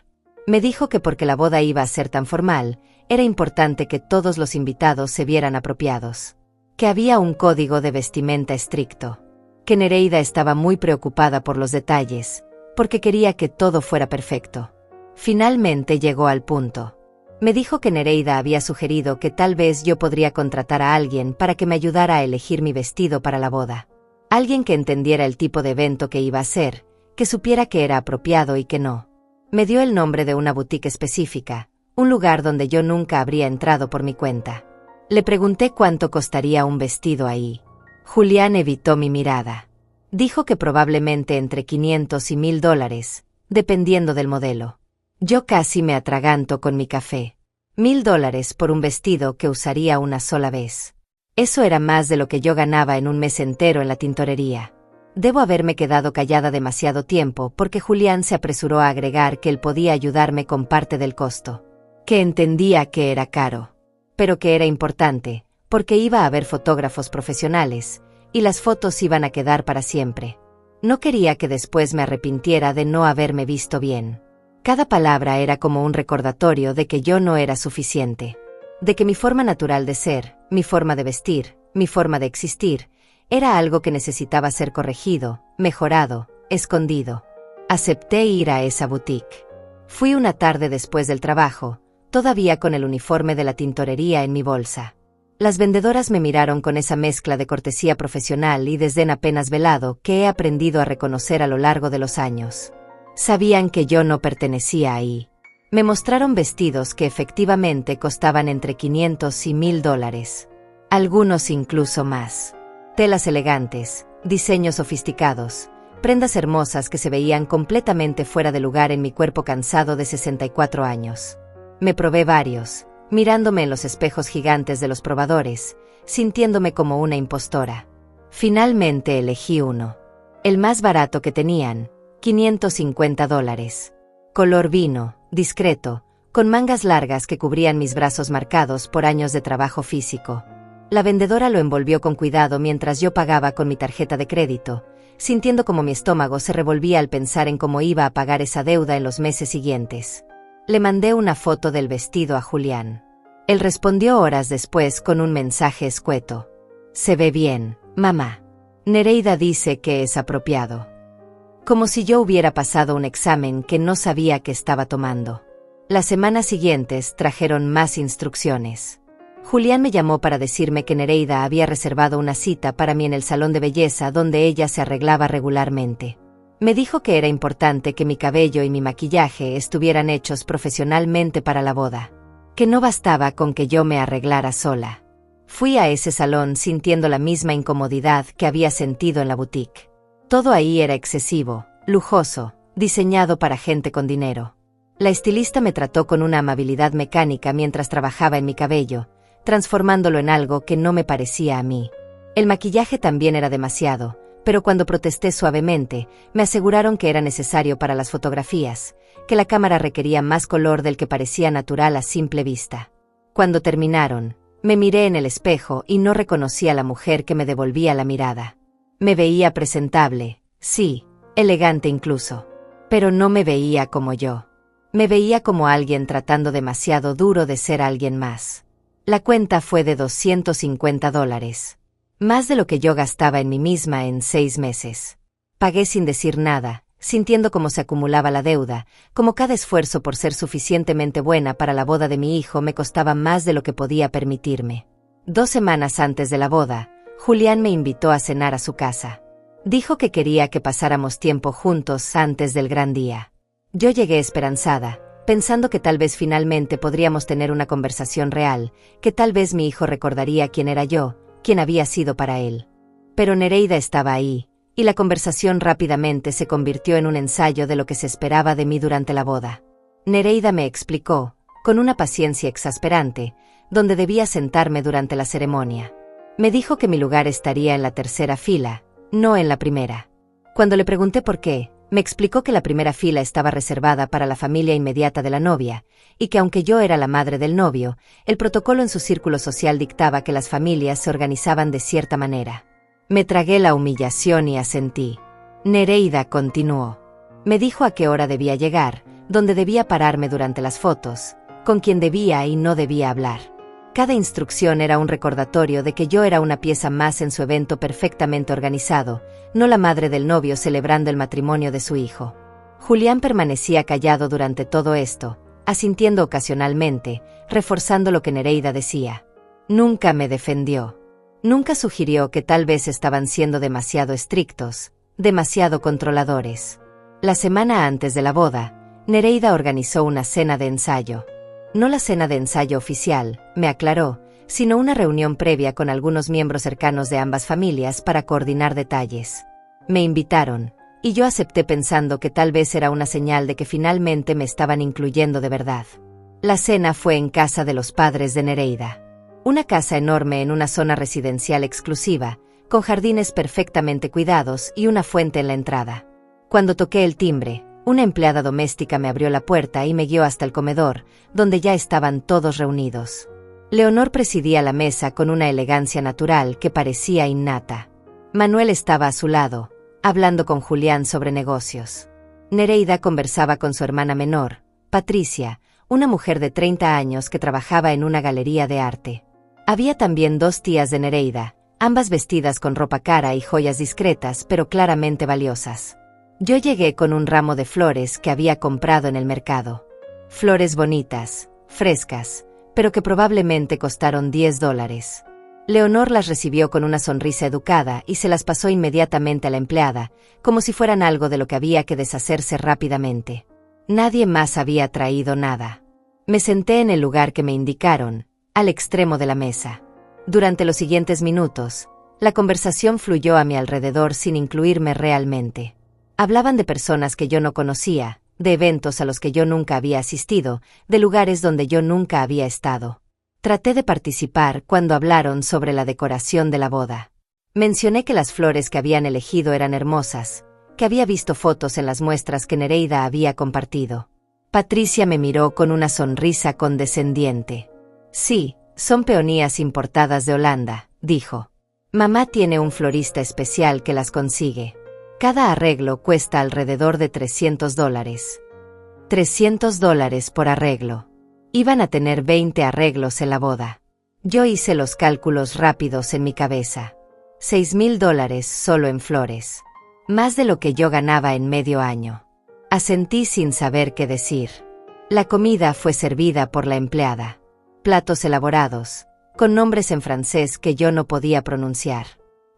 Me dijo que porque la boda iba a ser tan formal, era importante que todos los invitados se vieran apropiados, que había un código de vestimenta estricto, que Nereida estaba muy preocupada por los detalles, porque quería que todo fuera perfecto. Finalmente llegó al punto. Me dijo que Nereida había sugerido que tal vez yo podría contratar a alguien para que me ayudara a elegir mi vestido para la boda. Alguien que entendiera el tipo de evento que iba a ser, que supiera que era apropiado y que no. Me dio el nombre de una boutique específica, un lugar donde yo nunca habría entrado por mi cuenta. Le pregunté cuánto costaría un vestido ahí. Julián evitó mi mirada. Dijo que probablemente entre $500 y $1,000, dependiendo del modelo. Yo casi me atraganto con mi café. $1,000 por un vestido que usaría una sola vez. Eso era más de lo que yo ganaba en un mes entero en la tintorería. Debo haberme quedado callada demasiado tiempo porque Julián se apresuró a agregar que él podía ayudarme con parte del costo, que entendía que era caro, pero que era importante, porque iba a haber fotógrafos profesionales, y las fotos iban a quedar para siempre. No quería que después me arrepintiera de no haberme visto bien. Cada palabra era como un recordatorio de que yo no era suficiente, de que mi forma natural de ser, mi forma de vestir, mi forma de existir, era algo que necesitaba ser corregido, mejorado, escondido. Acepté ir a esa boutique. Fui una tarde después del trabajo, todavía con el uniforme de la tintorería en mi bolsa. Las vendedoras me miraron con esa mezcla de cortesía profesional y desdén apenas velado que he aprendido a reconocer a lo largo de los años. Sabían que yo no pertenecía ahí. Me mostraron vestidos que efectivamente costaban entre $500 y $1,000. Algunos incluso más. Telas elegantes, diseños sofisticados, prendas hermosas que se veían completamente fuera de lugar en mi cuerpo cansado de 64 años. Me probé varios, mirándome en los espejos gigantes de los probadores, sintiéndome como una impostora. Finalmente elegí uno. El más barato que tenían, $550. Color vino, discreto, con mangas largas que cubrían mis brazos marcados por años de trabajo físico. La vendedora lo envolvió con cuidado mientras yo pagaba con mi tarjeta de crédito, sintiendo como mi estómago se revolvía al pensar en cómo iba a pagar esa deuda en los meses siguientes. Le mandé una foto del vestido a Julián. Él respondió horas después con un mensaje escueto. «Se ve bien, mamá. Nereida dice que es apropiado». Como si yo hubiera pasado un examen que no sabía que estaba tomando. Las semanas siguientes trajeron más instrucciones. Julián me llamó para decirme que Nereida había reservado una cita para mí en el salón de belleza donde ella se arreglaba regularmente. Me dijo que era importante que mi cabello y mi maquillaje estuvieran hechos profesionalmente para la boda, que no bastaba con que yo me arreglara sola. Fui a ese salón sintiendo la misma incomodidad que había sentido en la boutique. Todo ahí era excesivo, lujoso, diseñado para gente con dinero. La estilista me trató con una amabilidad mecánica mientras trabajaba en mi cabello, transformándolo en algo que no me parecía a mí. El maquillaje también era demasiado, pero cuando protesté suavemente, me aseguraron que era necesario para las fotografías, que la cámara requería más color del que parecía natural a simple vista. Cuando terminaron, me miré en el espejo y no reconocí a la mujer que me devolvía la mirada. Me veía presentable, sí, elegante incluso, pero no me veía como yo. Me veía como alguien tratando demasiado duro de ser alguien más. La cuenta fue de $250. Más de lo que yo gastaba en mí misma en 6 meses. Pagué sin decir nada, sintiendo cómo se acumulaba la deuda, como cada esfuerzo por ser suficientemente buena para la boda de mi hijo me costaba más de lo que podía permitirme. 2 semanas antes de la boda, Julián me invitó a cenar a su casa. Dijo que quería que pasáramos tiempo juntos antes del gran día. Yo llegué esperanzada, pensando que tal vez finalmente podríamos tener una conversación real, que tal vez mi hijo recordaría quién era yo, quién había sido para él. Pero Nereida estaba ahí, y la conversación rápidamente se convirtió en un ensayo de lo que se esperaba de mí durante la boda. Nereida me explicó, con una paciencia exasperante, dónde debía sentarme durante la ceremonia. Me dijo que mi lugar estaría en la tercera fila, no en la primera. Cuando le pregunté por qué, me explicó que la primera fila estaba reservada para la familia inmediata de la novia, y que aunque yo era la madre del novio, el protocolo en su círculo social dictaba que las familias se organizaban de cierta manera. Me tragué la humillación y asentí. Nereida continuó. Me dijo a qué hora debía llegar, dónde debía pararme durante las fotos, con quién debía y no debía hablar. Cada instrucción era un recordatorio de que yo era una pieza más en su evento perfectamente organizado, no la madre del novio celebrando el matrimonio de su hijo. Julián permanecía callado durante todo esto, asintiendo ocasionalmente, reforzando lo que Nereida decía. Nunca me defendió. Nunca sugirió que tal vez estaban siendo demasiado estrictos, demasiado controladores. La semana antes de la boda, Nereida organizó una cena de ensayo. No la cena de ensayo oficial, me aclaró, sino una reunión previa con algunos miembros cercanos de ambas familias para coordinar detalles. Me invitaron, y yo acepté pensando que tal vez era una señal de que finalmente me estaban incluyendo de verdad. La cena fue en casa de los padres de Nereida. Una casa enorme en una zona residencial exclusiva, con jardines perfectamente cuidados y una fuente en la entrada. Cuando toqué el timbre, una empleada doméstica me abrió la puerta y me guió hasta el comedor, donde ya estaban todos reunidos. Leonor presidía la mesa con una elegancia natural que parecía innata. Manuel estaba a su lado, hablando con Julián sobre negocios. Nereida conversaba con su hermana menor, Patricia, una mujer de 30 años que trabajaba en una galería de arte. Había también 2 tías de Nereida, ambas vestidas con ropa cara y joyas discretas pero claramente valiosas. Yo llegué con un ramo de flores que había comprado en el mercado. Flores bonitas, frescas, pero que probablemente costaron $10. Leonor las recibió con una sonrisa educada y se las pasó inmediatamente a la empleada, como si fueran algo de lo que había que deshacerse rápidamente. Nadie más había traído nada. Me senté en el lugar que me indicaron, al extremo de la mesa. Durante los siguientes minutos, la conversación fluyó a mi alrededor sin incluirme realmente. Hablaban de personas que yo no conocía, de eventos a los que yo nunca había asistido, de lugares donde yo nunca había estado. Traté de participar cuando hablaron sobre la decoración de la boda. Mencioné que las flores que habían elegido eran hermosas, que había visto fotos en las muestras que Nereida había compartido. Patricia me miró con una sonrisa condescendiente. Sí, son peonías importadas de Holanda, dijo. Mamá tiene un florista especial que las consigue. Cada arreglo cuesta alrededor de $300. $300 por arreglo. Iban a tener 20 arreglos en la boda. Yo hice los cálculos rápidos en mi cabeza. $6,000 solo en flores. Más de lo que yo ganaba en medio año. Asentí sin saber qué decir. La comida fue servida por la empleada. Platos elaborados, con nombres en francés que yo no podía pronunciar.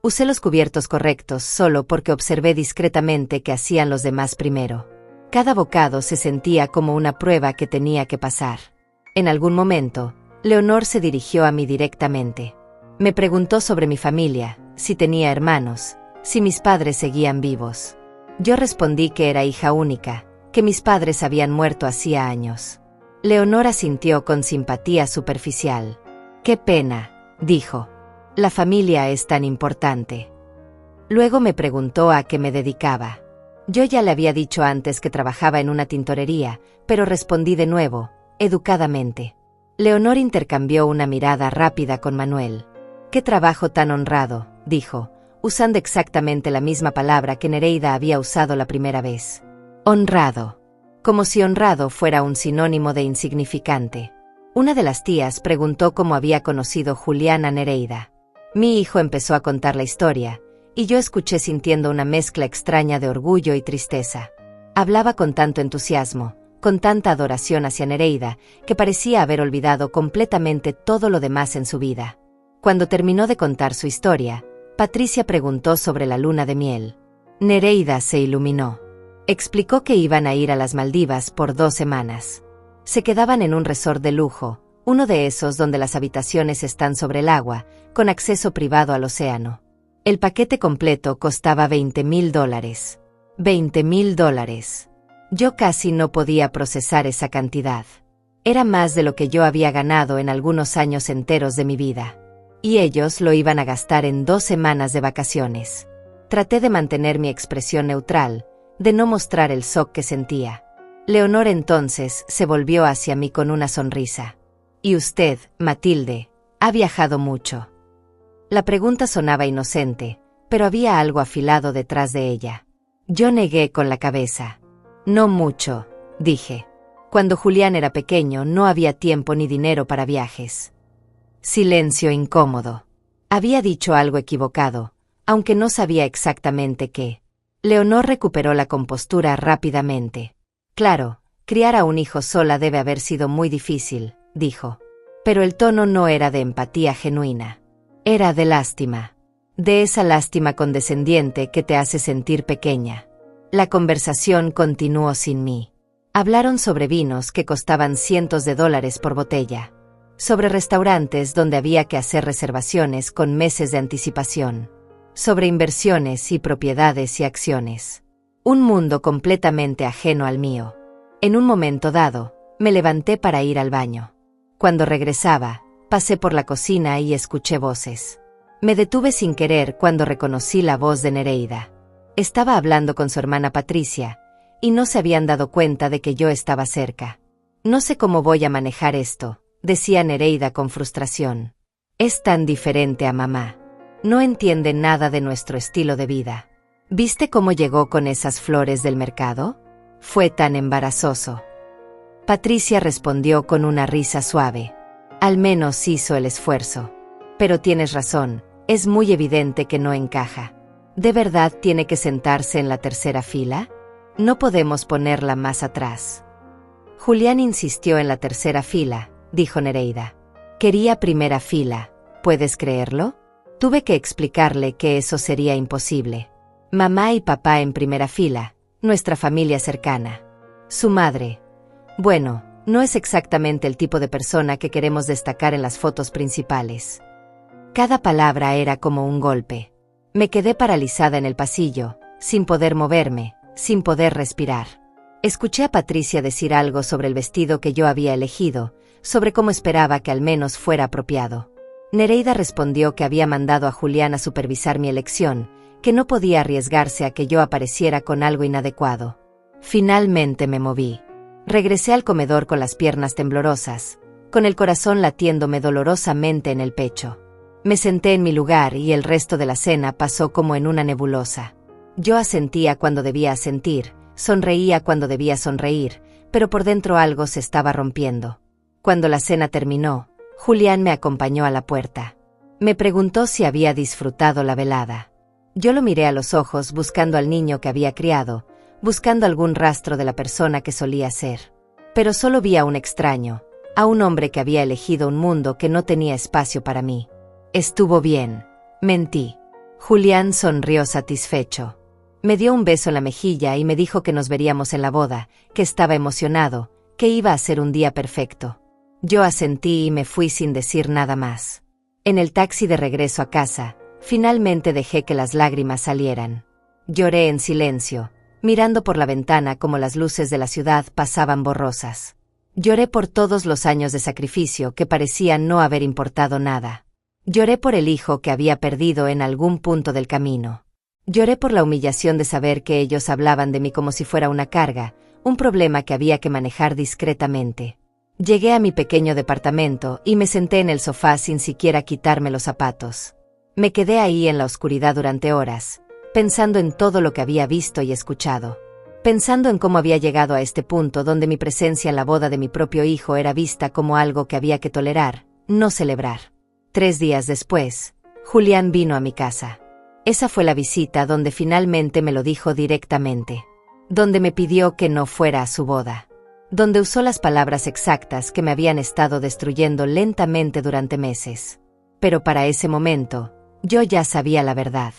Usé los cubiertos correctos solo porque observé discretamente qué hacían los demás primero. Cada bocado se sentía como una prueba que tenía que pasar. En algún momento, Leonor se dirigió a mí directamente. Me preguntó sobre mi familia, si tenía hermanos, si mis padres seguían vivos. Yo respondí que era hija única, que mis padres habían muerto hacía años. Leonor asintió con simpatía superficial. «Qué pena», dijo. «La familia es tan importante». Luego me preguntó a qué me dedicaba. Yo ya le había dicho antes que trabajaba en una tintorería, pero respondí de nuevo, educadamente. Leonor intercambió una mirada rápida con Manuel. «Qué trabajo tan honrado», dijo, usando exactamente la misma palabra que Nereida había usado la primera vez. Honrado. Como si honrado fuera un sinónimo de insignificante. Una de las tías preguntó cómo había conocido Julián a Nereida. Mi hijo empezó a contar la historia, y yo escuché sintiendo una mezcla extraña de orgullo y tristeza. Hablaba con tanto entusiasmo, con tanta adoración hacia Nereida, que parecía haber olvidado completamente todo lo demás en su vida. Cuando terminó de contar su historia, Patricia preguntó sobre la luna de miel. Nereida se iluminó. Explicó que iban a ir a las Maldivas por 2 semanas. Se quedaban en un resort de lujo, uno de esos donde las habitaciones están sobre el agua, con acceso privado al océano. El paquete completo costaba $20,000. $20,000. Yo casi no podía procesar esa cantidad. Era más de lo que yo había ganado en algunos años enteros de mi vida. Y ellos lo iban a gastar en 2 semanas de vacaciones. Traté de mantener mi expresión neutral, de no mostrar el shock que sentía. Leonor entonces se volvió hacia mí con una sonrisa. «¿Y usted, Matilde, ha viajado mucho?» La pregunta sonaba inocente, pero había algo afilado detrás de ella. Yo negué con la cabeza. «No mucho», dije. Cuando Julián era pequeño no había tiempo ni dinero para viajes. Silencio incómodo. Había dicho algo equivocado, aunque no sabía exactamente qué. Leonor recuperó la compostura rápidamente. «Claro, criar a un hijo sola debe haber sido muy difícil», dijo. Pero el tono no era de empatía genuina. Era de lástima. De esa lástima condescendiente que te hace sentir pequeña. La conversación continuó sin mí. Hablaron sobre vinos que costaban cientos de dólares por botella. Sobre restaurantes donde había que hacer reservaciones con meses de anticipación. Sobre inversiones y propiedades y acciones. Un mundo completamente ajeno al mío. En un momento dado, me levanté para ir al baño. Cuando regresaba, pasé por la cocina y escuché voces. Me detuve sin querer cuando reconocí la voz de Nereida. Estaba hablando con su hermana Patricia, y no se habían dado cuenta de que yo estaba cerca. «No sé cómo voy a manejar esto», decía Nereida con frustración. «Es tan diferente a mamá. No entiende nada de nuestro estilo de vida. ¿Viste cómo llegó con esas flores del mercado? Fue tan embarazoso». Patricia respondió con una risa suave. «Al menos hizo el esfuerzo. Pero tienes razón, es muy evidente que no encaja. ¿De verdad tiene que sentarse en la tercera fila? No podemos ponerla más atrás». Julián insistió en la tercera fila, dijo Nereida. «Quería primera fila, ¿puedes creerlo?» Tuve que explicarle que eso sería imposible. Mamá y papá en primera fila, nuestra familia cercana. Su madre. Bueno, no es exactamente el tipo de persona que queremos destacar en las fotos principales. Cada palabra era como un golpe. Me quedé paralizada en el pasillo, sin poder moverme, sin poder respirar. Escuché a Patricia decir algo sobre el vestido que yo había elegido, sobre cómo esperaba que al menos fuera apropiado. Nereida respondió que había mandado a Julián a supervisar mi elección, que no podía arriesgarse a que yo apareciera con algo inadecuado. Finalmente me moví. Regresé al comedor con las piernas temblorosas, con el corazón latiéndome dolorosamente en el pecho. Me senté en mi lugar y el resto de la cena pasó como en una nebulosa. Yo asentía cuando debía asentir, sonreía cuando debía sonreír, pero por dentro algo se estaba rompiendo. Cuando la cena terminó, Julián me acompañó a la puerta. Me preguntó si había disfrutado la velada. Yo lo miré a los ojos buscando al niño que había criado, buscando algún rastro de la persona que solía ser. Pero solo vi a un extraño, a un hombre que había elegido un mundo que no tenía espacio para mí. Estuvo bien. Mentí. Julián sonrió satisfecho. Me dio un beso en la mejilla y me dijo que nos veríamos en la boda, que estaba emocionado, que iba a ser un día perfecto. Yo asentí y me fui sin decir nada más. En el taxi de regreso a casa, finalmente dejé que las lágrimas salieran. Lloré en silencio, mirando por la ventana como las luces de la ciudad pasaban borrosas. Lloré por todos los años de sacrificio que parecían no haber importado nada. Lloré por el hijo que había perdido en algún punto del camino. Lloré por la humillación de saber que ellos hablaban de mí como si fuera una carga, un problema que había que manejar discretamente. Llegué a mi pequeño departamento y me senté en el sofá sin siquiera quitarme los zapatos. Me quedé ahí en la oscuridad durante horas, pensando en todo lo que había visto y escuchado. Pensando en cómo había llegado a este punto donde mi presencia en la boda de mi propio hijo era vista como algo que había que tolerar, no celebrar. 3 días después, Julián vino a mi casa. Esa fue la visita donde finalmente me lo dijo directamente. Donde me pidió que no fuera a su boda. Donde usó las palabras exactas que me habían estado destruyendo lentamente durante meses. Pero para ese momento, yo ya sabía la verdad.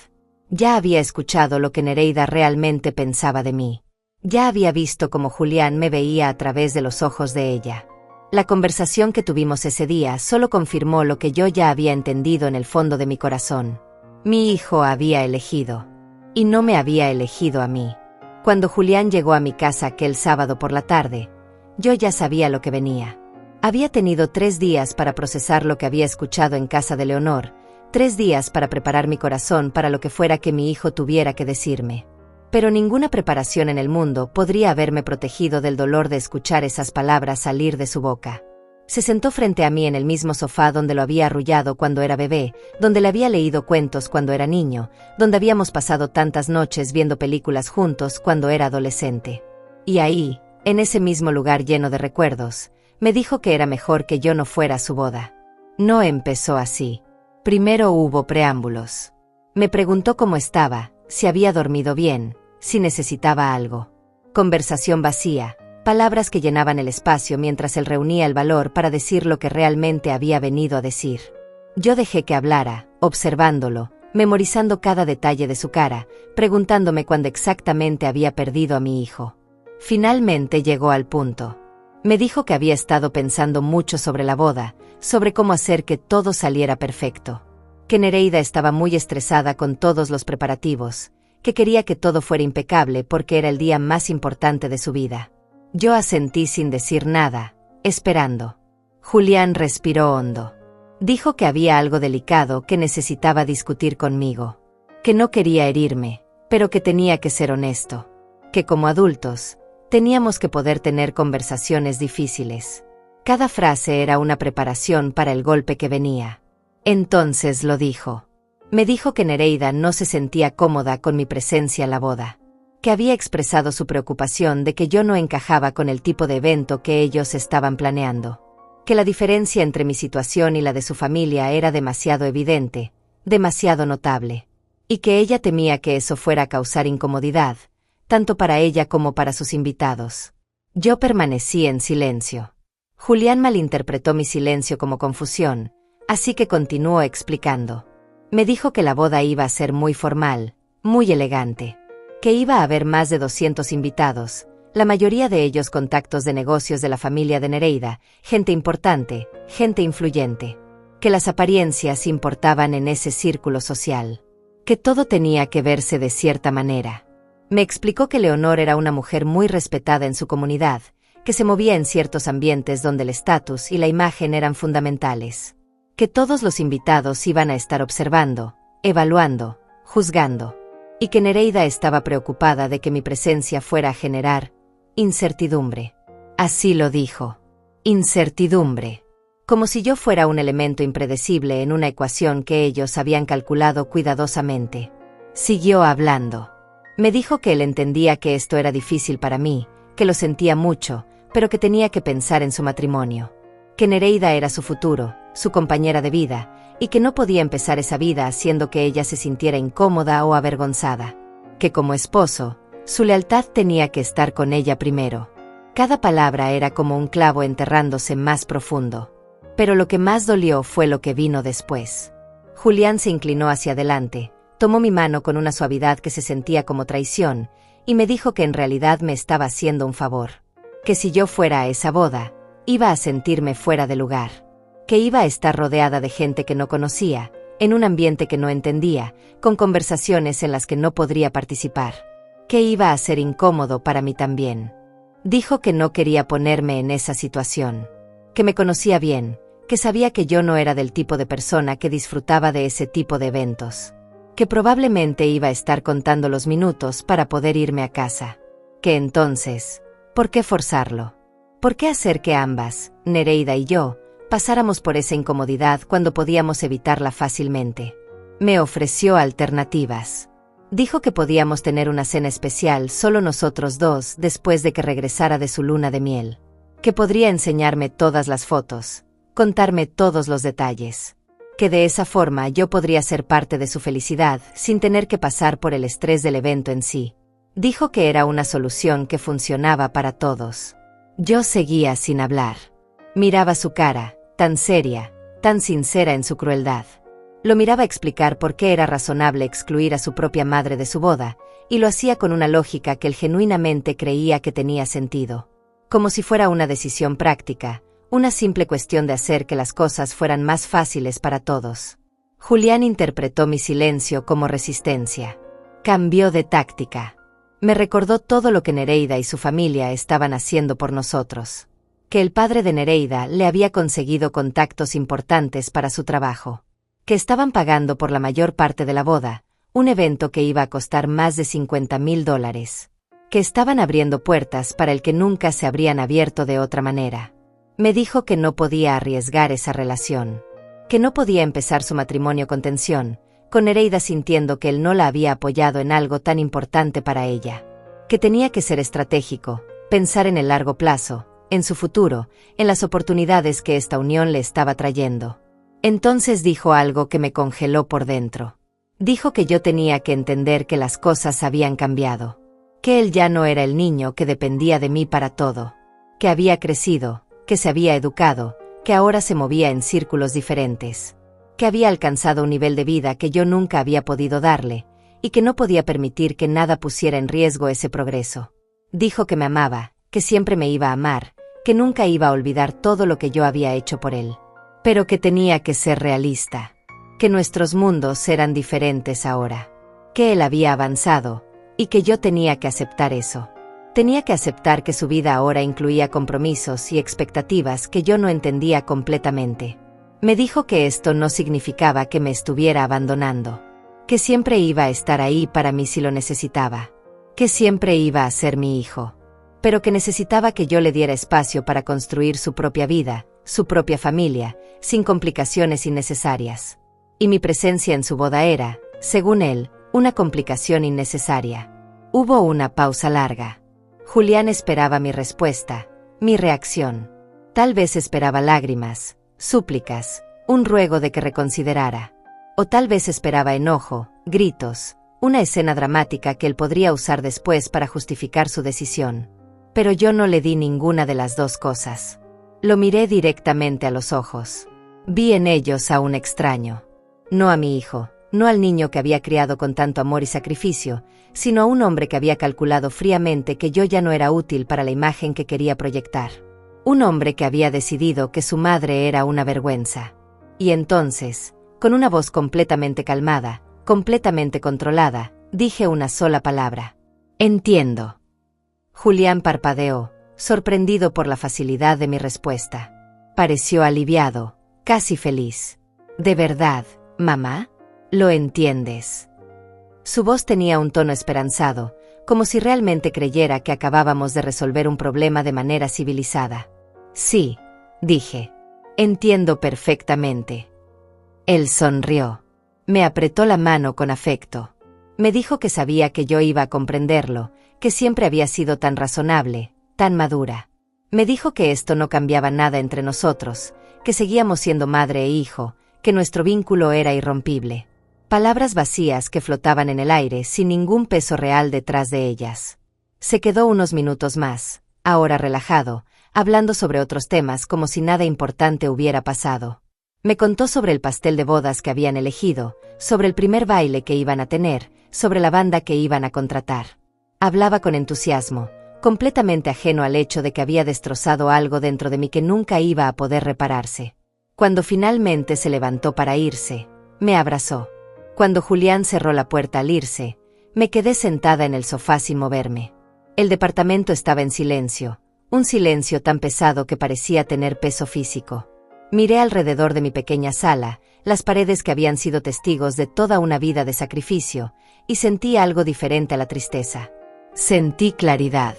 Ya había escuchado lo que Nereida realmente pensaba de mí. Ya había visto cómo Julián me veía a través de los ojos de ella. La conversación que tuvimos ese día solo confirmó lo que yo ya había entendido en el fondo de mi corazón. Mi hijo había elegido. Y no me había elegido a mí. Cuando Julián llegó a mi casa aquel sábado por la tarde, yo ya sabía lo que venía. Había tenido 3 días para procesar lo que había escuchado en casa de Leonor, 3 días para preparar mi corazón para lo que fuera que mi hijo tuviera que decirme. Pero ninguna preparación en el mundo podría haberme protegido del dolor de escuchar esas palabras salir de su boca. Se sentó frente a mí en el mismo sofá donde lo había arrullado cuando era bebé, donde le había leído cuentos cuando era niño, donde habíamos pasado tantas noches viendo películas juntos cuando era adolescente. Y ahí, en ese mismo lugar lleno de recuerdos, me dijo que era mejor que yo no fuera a su boda. No empezó así. Primero hubo preámbulos. Me preguntó cómo estaba, si había dormido bien, si necesitaba algo. Conversación vacía, palabras que llenaban el espacio mientras él reunía el valor para decir lo que realmente había venido a decir. Yo dejé que hablara, observándolo, memorizando cada detalle de su cara, preguntándome cuándo exactamente había perdido a mi hijo. Finalmente llegó al punto. Me dijo que había estado pensando mucho sobre la boda, sobre cómo hacer que todo saliera perfecto. Que Nereida estaba muy estresada con todos los preparativos, que quería que todo fuera impecable porque era el día más importante de su vida. Yo asentí sin decir nada, esperando. Julián respiró hondo. Dijo que había algo delicado que necesitaba discutir conmigo. Que no quería herirme, pero que tenía que ser honesto. Que como adultos, teníamos que poder tener conversaciones difíciles. Cada frase era una preparación para el golpe que venía. Entonces lo dijo. Me dijo que Nereida no se sentía cómoda con mi presencia en la boda. Que había expresado su preocupación de que yo no encajaba con el tipo de evento que ellos estaban planeando. Que la diferencia entre mi situación y la de su familia era demasiado evidente, demasiado notable. Y que ella temía que eso fuera a causar incomodidad, tanto para ella como para sus invitados. Yo permanecí en silencio. Julián malinterpretó mi silencio como confusión, así que continuó explicando. Me dijo que la boda iba a ser muy formal, muy elegante. Que iba a haber más de 200 invitados, la mayoría de ellos contactos de negocios de la familia de Nereida, gente importante, gente influyente. Que las apariencias importaban en ese círculo social. Que todo tenía que verse de cierta manera. Me explicó que Leonor era una mujer muy respetada en su comunidad, que se movía en ciertos ambientes donde el estatus y la imagen eran fundamentales. Que todos los invitados iban a estar observando, evaluando, juzgando. Y que Nereida estaba preocupada de que mi presencia fuera a generar incertidumbre. Así lo dijo. Incertidumbre. Como si yo fuera un elemento impredecible en una ecuación que ellos habían calculado cuidadosamente. Siguió hablando. Me dijo que él entendía que esto era difícil para mí, que lo sentía mucho, pero que tenía que pensar en su matrimonio. Que Nereida era su futuro, su compañera de vida, y que no podía empezar esa vida haciendo que ella se sintiera incómoda o avergonzada. Que como esposo, su lealtad tenía que estar con ella primero. Cada palabra era como un clavo enterrándose más profundo. Pero lo que más dolió fue lo que vino después. Julián se inclinó hacia adelante, tomó mi mano con una suavidad que se sentía como traición, y me dijo que en realidad me estaba haciendo un favor. Que si yo fuera a esa boda, iba a sentirme fuera de lugar. que iba a estar rodeada de gente que no conocía, en un ambiente que no entendía, con conversaciones en las que no podría participar, que iba a ser incómodo para mí también. Dijo que no quería ponerme en esa situación, que me conocía bien, que sabía que yo no era del tipo de persona que disfrutaba de ese tipo de eventos, que probablemente iba a estar contando los minutos para poder irme a casa, que entonces, ¿por qué forzarlo? ¿Por qué hacer que ambas, Nereida y yo, pasáramos por esa incomodidad cuando podíamos evitarla fácilmente? Me ofreció alternativas. Dijo que podíamos tener una cena especial solo nosotros dos después de que regresara de su luna de miel, que podría enseñarme todas las fotos, contarme todos los detalles, que de esa forma yo podría ser parte de su felicidad sin tener que pasar por el estrés del evento en sí. Dijo que era una solución que funcionaba para todos. Yo seguía sin hablar. Miraba su cara, tan seria, tan sincera en su crueldad. Lo miraba explicar por qué era razonable excluir a su propia madre de su boda, y lo hacía con una lógica que él genuinamente creía que tenía sentido. Como si fuera una decisión práctica, una simple cuestión de hacer que las cosas fueran más fáciles para todos. Julián interpretó mi silencio como resistencia. Cambió de táctica. Me recordó todo lo que Nereida y su familia estaban haciendo por nosotros. Que el padre de Nereida le había conseguido contactos importantes para su trabajo. Que estaban pagando por la mayor parte de la boda, un evento que iba a costar más de $50,000. Que estaban abriendo puertas para el que nunca se habrían abierto de otra manera. Me dijo que no podía arriesgar esa relación. Que no podía empezar su matrimonio con tensión, con Nereida sintiendo que él no la había apoyado en algo tan importante para ella. Que tenía que ser estratégico, pensar en el largo plazo, en su futuro, en las oportunidades que esta unión le estaba trayendo. Entonces dijo algo que me congeló por dentro. Dijo que yo tenía que entender que las cosas habían cambiado. Que él ya no era el niño que dependía de mí para todo. Que había crecido, que se había educado, que ahora se movía en círculos diferentes. Que había alcanzado un nivel de vida que yo nunca había podido darle, y que no podía permitir que nada pusiera en riesgo ese progreso. Dijo que me amaba, que siempre me iba a amar, que nunca iba a olvidar todo lo que yo había hecho por él. Pero que tenía que ser realista. Que nuestros mundos eran diferentes ahora. Que él había avanzado, y que yo tenía que aceptar eso. Tenía que aceptar que su vida ahora incluía compromisos y expectativas que yo no entendía completamente. Me dijo que esto no significaba que me estuviera abandonando. Que siempre iba a estar ahí para mí si lo necesitaba. Que siempre iba a ser mi hijo. Pero que necesitaba que yo le diera espacio para construir su propia vida, su propia familia, sin complicaciones innecesarias. Y mi presencia en su boda era, según él, una complicación innecesaria. Hubo una pausa larga. Julián esperaba mi respuesta, mi reacción. Tal vez esperaba lágrimas, súplicas, un ruego de que reconsiderara. O tal vez esperaba enojo, gritos, una escena dramática que él podría usar después para justificar su decisión. Pero yo no le di ninguna de las dos cosas. Lo miré directamente a los ojos. Vi en ellos a un extraño. No a mi hijo, no al niño que había criado con tanto amor y sacrificio, sino a un hombre que había calculado fríamente que yo ya no era útil para la imagen que quería proyectar. Un hombre que había decidido que su madre era una vergüenza. Y entonces, con una voz completamente calmada, completamente controlada, dije una sola palabra. Entiendo. Julián parpadeó, sorprendido por la facilidad de mi respuesta. Pareció aliviado, casi feliz. ¿De verdad, mamá? ¿Lo entiendes? Su voz tenía un tono esperanzado, como si realmente creyera que acabábamos de resolver un problema de manera civilizada. Sí, dije. Entiendo perfectamente. Él sonrió. Me apretó la mano con afecto. Me dijo que sabía que yo iba a comprenderlo, que siempre había sido tan razonable, tan madura. Me dijo que esto no cambiaba nada entre nosotros, que seguíamos siendo madre e hijo, que nuestro vínculo era irrompible. Palabras vacías que flotaban en el aire sin ningún peso real detrás de ellas. Se quedó unos minutos más, ahora relajado, hablando sobre otros temas como si nada importante hubiera pasado. Me contó sobre el pastel de bodas que habían elegido, sobre el primer baile que iban a tener, sobre la banda que iban a contratar. Hablaba con entusiasmo, completamente ajeno al hecho de que había destrozado algo dentro de mí que nunca iba a poder repararse. Cuando finalmente se levantó para irse, me abrazó. Cuando Julián cerró la puerta al irse, me quedé sentada en el sofá sin moverme. El departamento estaba en silencio, un silencio tan pesado que parecía tener peso físico. Miré alrededor de mi pequeña sala, las paredes que habían sido testigos de toda una vida de sacrificio, y sentí algo diferente a la tristeza. Sentí claridad.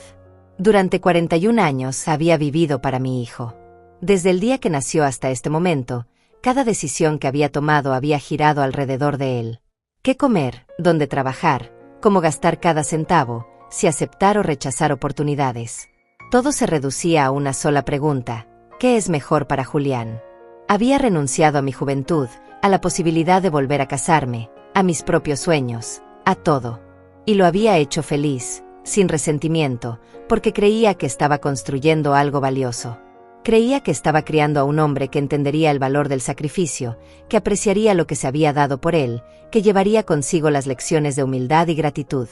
Durante 41 años había vivido para mi hijo. Desde el día que nació hasta este momento, cada decisión que había tomado había girado alrededor de él. ¿Qué comer? ¿Dónde trabajar? ¿Cómo gastar cada centavo? Si aceptar o rechazar oportunidades. Todo se reducía a una sola pregunta: ¿qué es mejor para Julián? Había renunciado a mi juventud, a la posibilidad de volver a casarme, a mis propios sueños, a todo. Y lo había hecho feliz, sin resentimiento, porque creía que estaba construyendo algo valioso. Creía que estaba criando a un hombre que entendería el valor del sacrificio, que apreciaría lo que se había dado por él, que llevaría consigo las lecciones de humildad y gratitud.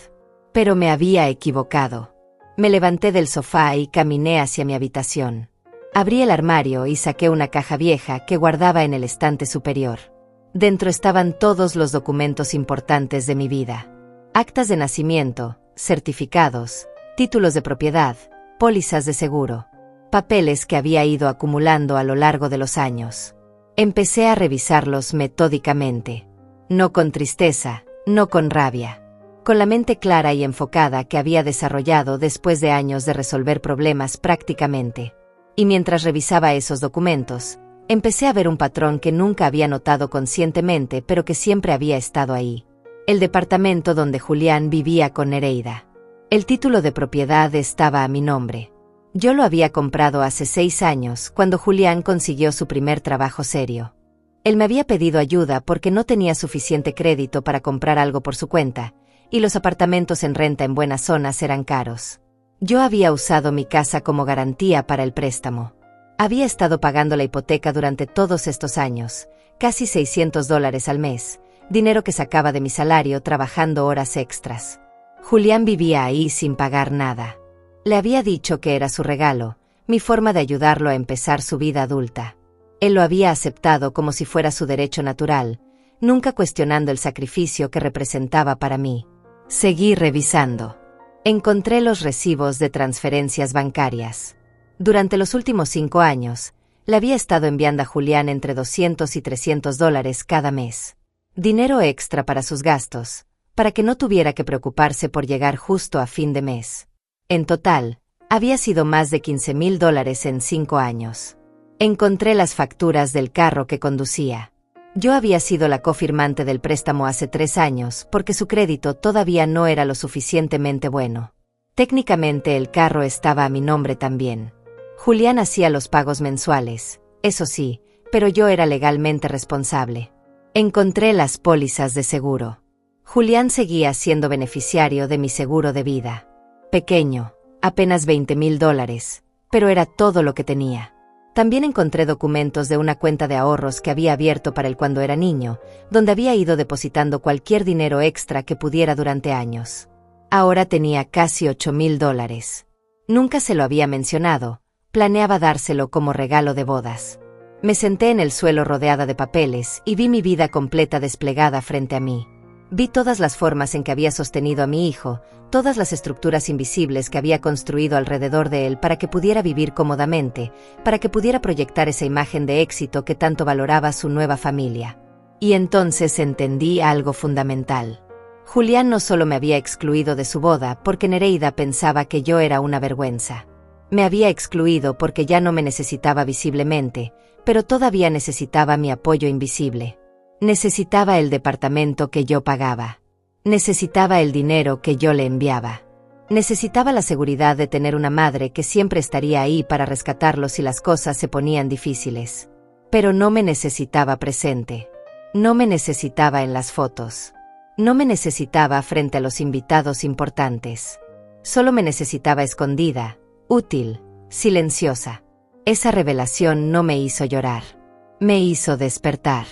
Pero me había equivocado. Me levanté del sofá y caminé hacia mi habitación. Abrí el armario y saqué una caja vieja que guardaba en el estante superior. Dentro estaban todos los documentos importantes de mi vida. Actas de nacimiento, certificados, títulos de propiedad, pólizas de seguro. Papeles que había ido acumulando a lo largo de los años. Empecé a revisarlos metódicamente. No con tristeza, no con rabia. Con la mente clara y enfocada que había desarrollado después de años de resolver problemas prácticamente. Y mientras revisaba esos documentos, empecé a ver un patrón que nunca había notado conscientemente pero que siempre había estado ahí. El departamento donde Julián vivía con Nereida. El título de propiedad estaba a mi nombre. Yo lo había comprado hace 6 años, cuando Julián consiguió su primer trabajo serio. Él me había pedido ayuda porque no tenía suficiente crédito para comprar algo por su cuenta, y los apartamentos en renta en buenas zonas eran caros. Yo había usado mi casa como garantía para el préstamo. Había estado pagando la hipoteca durante todos estos años, casi $600 al mes, dinero que sacaba de mi salario trabajando horas extras. Julián vivía ahí sin pagar nada. Le había dicho que era su regalo, mi forma de ayudarlo a empezar su vida adulta. Él lo había aceptado como si fuera su derecho natural, nunca cuestionando el sacrificio que representaba para mí. Seguí revisando. Encontré los recibos de transferencias bancarias. Durante los últimos 5 años, le había estado enviando a Julián entre $200 y $300 cada mes. Dinero extra para sus gastos, para que no tuviera que preocuparse por llegar justo a fin de mes. En total, había sido más de $15,000 en 5 años. Encontré las facturas del carro que conducía. Yo había sido la cofirmante del préstamo hace 3 años porque su crédito todavía no era lo suficientemente bueno. Técnicamente el carro estaba a mi nombre también. Julián hacía los pagos mensuales, eso sí, pero yo era legalmente responsable. Encontré las pólizas de seguro. Julián seguía siendo beneficiario de mi seguro de vida. Pequeño, apenas $20,000, pero era todo lo que tenía. También encontré documentos de una cuenta de ahorros que había abierto para él cuando era niño, donde había ido depositando cualquier dinero extra que pudiera durante años. Ahora tenía casi $8,000. Nunca se lo había mencionado, planeaba dárselo como regalo de bodas. Me senté en el suelo rodeada de papeles y vi mi vida completa desplegada frente a mí. Vi todas las formas en que había sostenido a mi hijo, todas las estructuras invisibles que había construido alrededor de él para que pudiera vivir cómodamente, para que pudiera proyectar esa imagen de éxito que tanto valoraba su nueva familia. Y entonces entendí algo fundamental. Julián no solo me había excluido de su boda porque Nereida pensaba que yo era una vergüenza. Me había excluido porque ya no me necesitaba visiblemente, pero todavía necesitaba mi apoyo invisible. Necesitaba el departamento que yo pagaba. Necesitaba el dinero que yo le enviaba. Necesitaba la seguridad de tener una madre que siempre estaría ahí para rescatarlo si las cosas se ponían difíciles. Pero no me necesitaba presente. No me necesitaba en las fotos. No me necesitaba frente a los invitados importantes. Solo me necesitaba escondida, útil, silenciosa. Esa revelación no me hizo llorar. Me hizo despertar.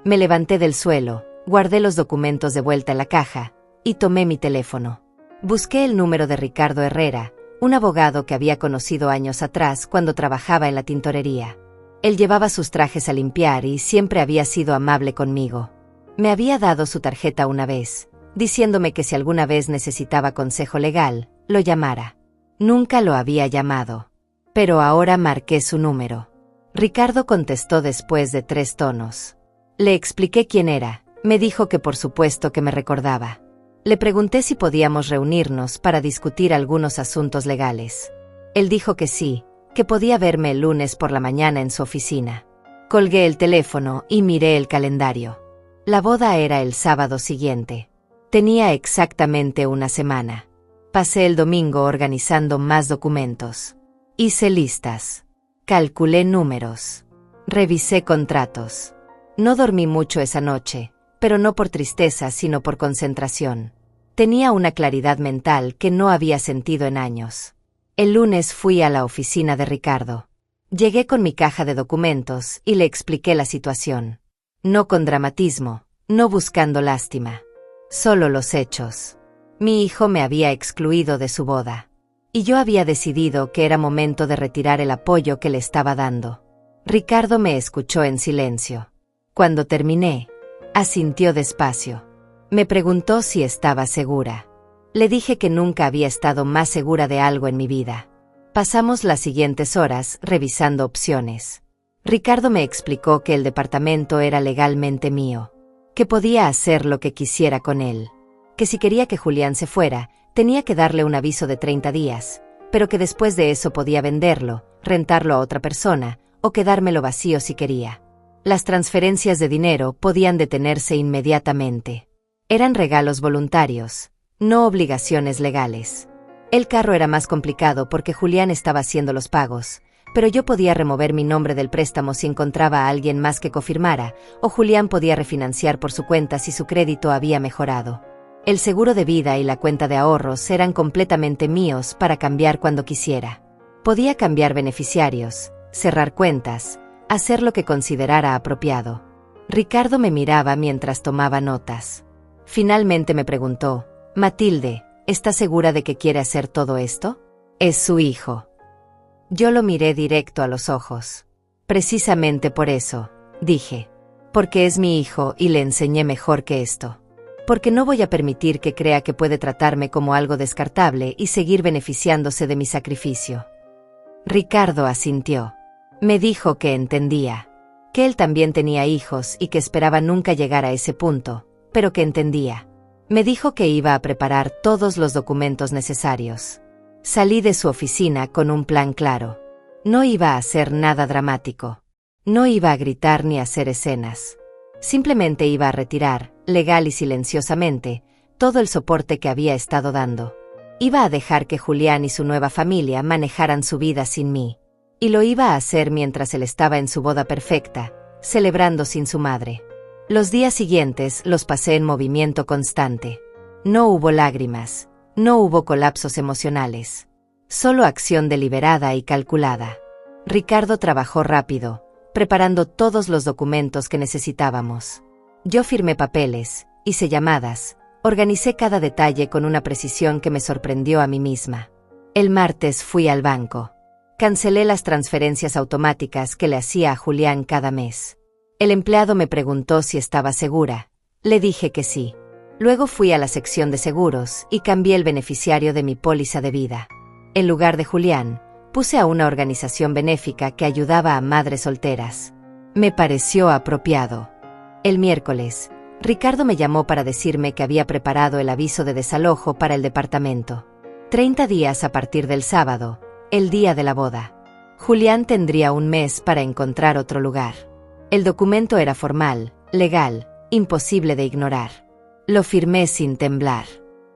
Me levanté del suelo, guardé los documentos de vuelta en la caja, y tomé mi teléfono. Busqué el número de Ricardo Herrera, un abogado que había conocido años atrás cuando trabajaba en la tintorería. Él llevaba sus trajes a limpiar y siempre había sido amable conmigo. Me había dado su tarjeta una vez, diciéndome que si alguna vez necesitaba consejo legal, lo llamara. Nunca lo había llamado. Pero ahora marqué su número. Ricardo contestó después de 3 tonos. Le expliqué quién era. Me dijo que por supuesto que me recordaba. Le pregunté si podíamos reunirnos para discutir algunos asuntos legales. Él dijo que sí, que podía verme el lunes por la mañana en su oficina. Colgué el teléfono y miré el calendario. La boda era el sábado siguiente. Tenía exactamente una semana. Pasé el domingo organizando más documentos. Hice listas. Calculé números. Revisé contratos. No dormí mucho esa noche, pero no por tristeza sino por concentración. Tenía una claridad mental que no había sentido en años. El lunes fui a la oficina de Ricardo. Llegué con mi caja de documentos y le expliqué la situación. No con dramatismo, no buscando lástima. Solo los hechos. Mi hijo me había excluido de su boda. Y yo había decidido que era momento de retirar el apoyo que le estaba dando. Ricardo me escuchó en silencio. Cuando terminé, asintió despacio. Me preguntó si estaba segura. Le dije que nunca había estado más segura de algo en mi vida. Pasamos las siguientes horas revisando opciones. Ricardo me explicó que el departamento era legalmente mío, que podía hacer lo que quisiera con él, que si quería que Julián se fuera, tenía que darle un aviso de 30 días, pero que después de eso podía venderlo, rentarlo a otra persona, o quedármelo vacío si quería. Las transferencias de dinero podían detenerse inmediatamente. Eran regalos voluntarios, no obligaciones legales. El carro era más complicado porque Julián estaba haciendo los pagos, pero yo podía remover mi nombre del préstamo si encontraba a alguien más que confirmara, o Julián podía refinanciar por su cuenta si su crédito había mejorado. El seguro de vida y la cuenta de ahorros eran completamente míos para cambiar cuando quisiera. Podía cambiar beneficiarios, cerrar cuentas, hacer lo que considerara apropiado. Ricardo me miraba mientras tomaba notas. Finalmente me preguntó, «Matilde, ¿está segura de que quiere hacer todo esto?» «Es su hijo». Yo lo miré directo a los ojos. «Precisamente por eso», dije. «Porque es mi hijo y le enseñé mejor que esto. Porque no voy a permitir que crea que puede tratarme como algo descartable y seguir beneficiándose de mi sacrificio». Ricardo asintió. Me dijo que entendía. Que él también tenía hijos y que esperaba nunca llegar a ese punto, pero que entendía. Me dijo que iba a preparar todos los documentos necesarios. Salí de su oficina con un plan claro. No iba a hacer nada dramático. No iba a gritar ni a hacer escenas. Simplemente iba a retirar, legal y silenciosamente, todo el soporte que había estado dando. Iba a dejar que Julián y su nueva familia manejaran su vida sin mí. Y lo iba a hacer mientras él estaba en su boda perfecta, celebrando sin su madre. Los días siguientes los pasé en movimiento constante. No hubo lágrimas, no hubo colapsos emocionales. Solo acción deliberada y calculada. Ricardo trabajó rápido, preparando todos los documentos que necesitábamos. Yo firmé papeles, hice llamadas, organicé cada detalle con una precisión que me sorprendió a mí misma. El martes fui al banco. Cancelé las transferencias automáticas que le hacía a Julián cada mes. El empleado me preguntó si estaba segura. Le dije que sí. Luego fui a la sección de seguros y cambié el beneficiario de mi póliza de vida. En lugar de Julián, puse a una organización benéfica que ayudaba a madres solteras. Me pareció apropiado. El miércoles, Ricardo me llamó para decirme que había preparado el aviso de desalojo para el departamento. 30 días a partir del sábado, el día de la boda. Julián tendría un mes para encontrar otro lugar. El documento era formal, legal, imposible de ignorar. Lo firmé sin temblar.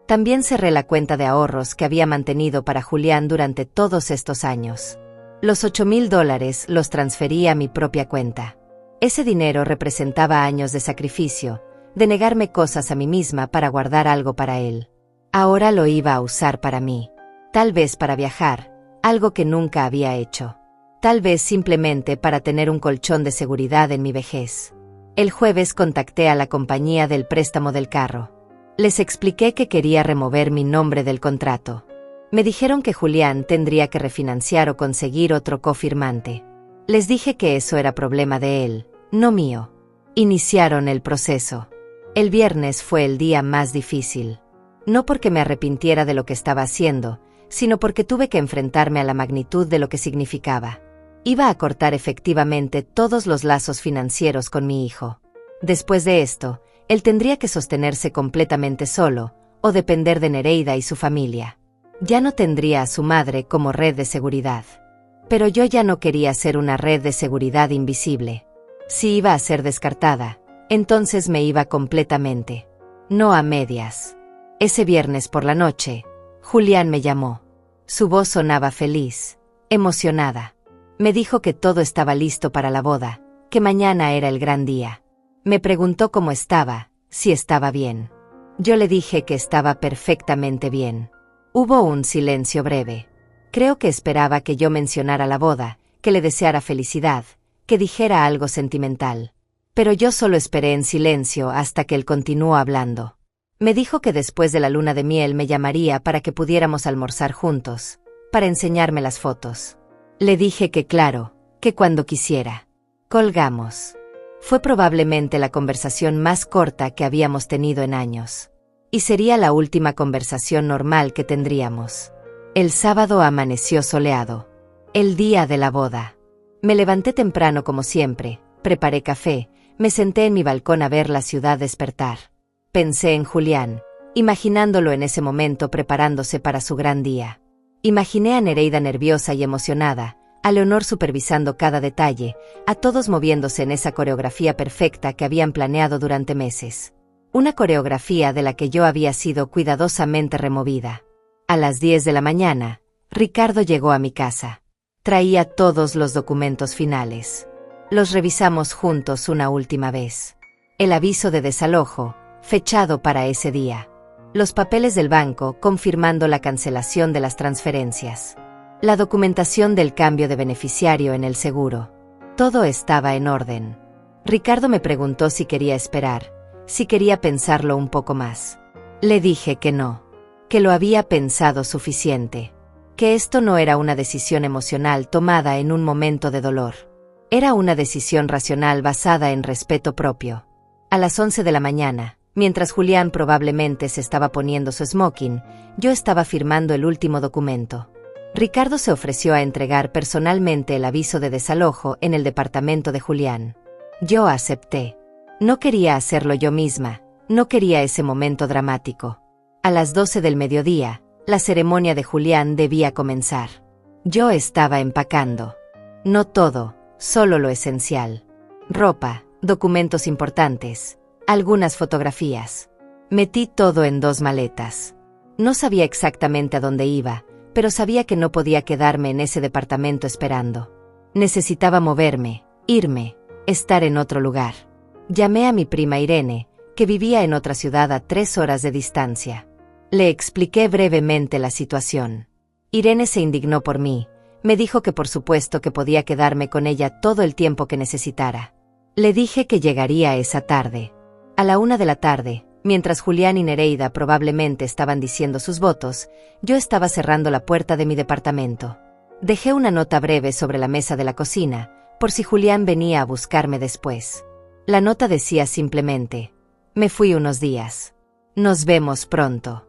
También cerré la cuenta de ahorros que había mantenido para Julián durante todos estos años. Los $8,000 los transferí a mi propia cuenta. Ese dinero representaba años de sacrificio, de negarme cosas a mí misma para guardar algo para él. Ahora lo iba a usar para mí. Tal vez para viajar, algo que nunca había hecho. Tal vez simplemente para tener un colchón de seguridad en mi vejez. El jueves contacté a la compañía del préstamo del carro. Les expliqué que quería remover mi nombre del contrato. Me dijeron que Julián tendría que refinanciar o conseguir otro cofirmante. Les dije que eso era problema de él, no mío. Iniciaron el proceso. El viernes fue el día más difícil. No porque me arrepintiera de lo que estaba haciendo, sino porque tuve que enfrentarme a la magnitud de lo que significaba. Iba a cortar efectivamente todos los lazos financieros con mi hijo. Después de esto, él tendría que sostenerse completamente solo, o depender de Nereida y su familia. Ya no tendría a su madre como red de seguridad. Pero yo ya no quería ser una red de seguridad invisible. Si iba a ser descartada, entonces me iba completamente. No a medias. Ese viernes por la noche, Julián me llamó. Su voz sonaba feliz, emocionada. Me dijo que todo estaba listo para la boda, que mañana era el gran día. Me preguntó cómo estaba, si estaba bien. Yo le dije que estaba perfectamente bien. Hubo un silencio breve. Creo que esperaba que yo mencionara la boda, que le deseara felicidad, que dijera algo sentimental. Pero yo solo esperé en silencio hasta que él continuó hablando. Me dijo que después de la luna de miel me llamaría para que pudiéramos almorzar juntos, para enseñarme las fotos. Le dije que claro, que cuando quisiera. Colgamos. Fue probablemente la conversación más corta que habíamos tenido en años. Y sería la última conversación normal que tendríamos. El sábado amaneció soleado. El día de la boda. Me levanté temprano como siempre, preparé café, me senté en mi balcón a ver la ciudad despertar. Pensé en Julián, imaginándolo en ese momento preparándose para su gran día. Imaginé a Nereida nerviosa y emocionada, a Leonor supervisando cada detalle, a todos moviéndose en esa coreografía perfecta que habían planeado durante meses. Una coreografía de la que yo había sido cuidadosamente removida. A las 10 de la mañana, Ricardo llegó a mi casa. Traía todos los documentos finales. Los revisamos juntos una última vez. El aviso de desalojo, fechado para ese día. Los papeles del banco confirmando la cancelación de las transferencias. La documentación del cambio de beneficiario en el seguro. Todo estaba en orden. Ricardo me preguntó si quería esperar, si quería pensarlo un poco más. Le dije que no, que lo había pensado suficiente, que esto no era una decisión emocional tomada en un momento de dolor. Era una decisión racional basada en respeto propio. A las 11 de la mañana, mientras Julián probablemente se estaba poniendo su smoking, yo estaba firmando el último documento. Ricardo se ofreció a entregar personalmente el aviso de desalojo en el departamento de Julián. Yo acepté. No quería hacerlo yo misma, no quería ese momento dramático. A las 12 del mediodía, la ceremonia de Julián debía comenzar. Yo estaba empacando. No todo, solo lo esencial. Ropa, documentos importantes, algunas fotografías. Metí todo en 2 maletas. No sabía exactamente a dónde iba, pero sabía que no podía quedarme en ese departamento esperando. Necesitaba moverme, irme, estar en otro lugar. Llamé a mi prima Irene, que vivía en otra ciudad a 3 horas de distancia. Le expliqué brevemente la situación. Irene se indignó por mí, me dijo que por supuesto que podía quedarme con ella todo el tiempo que necesitara. Le dije que llegaría esa tarde. A la 1 de la tarde, mientras Julián y Nereida probablemente estaban diciendo sus votos, yo estaba cerrando la puerta de mi departamento. Dejé una nota breve sobre la mesa de la cocina, por si Julián venía a buscarme después. La nota decía simplemente: me fui unos días. Nos vemos pronto.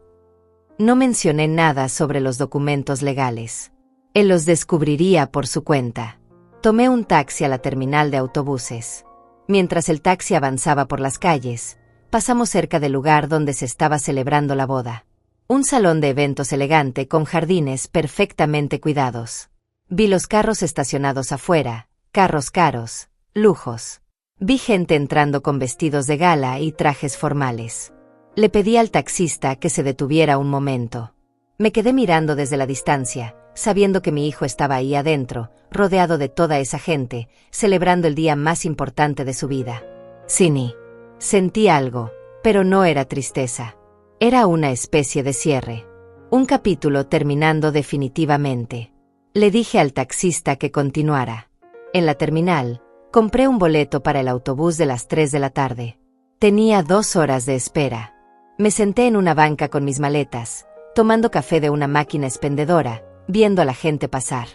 No mencioné nada sobre los documentos legales. Él los descubriría por su cuenta. Tomé un taxi a la terminal de autobuses. Mientras el taxi avanzaba por las calles, pasamos cerca del lugar donde se estaba celebrando la boda. Un salón de eventos elegante con jardines perfectamente cuidados. Vi los carros estacionados afuera, carros caros, lujos. Vi gente entrando con vestidos de gala y trajes formales. Le pedí al taxista que se detuviera un momento. Me quedé mirando desde la distancia, sabiendo que mi hijo estaba ahí adentro, rodeado de toda esa gente, celebrando el día más importante de su vida. Cini. Sentí algo, pero no era tristeza. Era una especie de cierre. Un capítulo terminando definitivamente. Le dije al taxista que continuara. En la terminal, compré un boleto para el autobús de las 3 de la tarde. Tenía 2 horas de espera. Me senté en una banca con mis maletas, tomando café de una máquina expendedora, viendo a la gente pasar.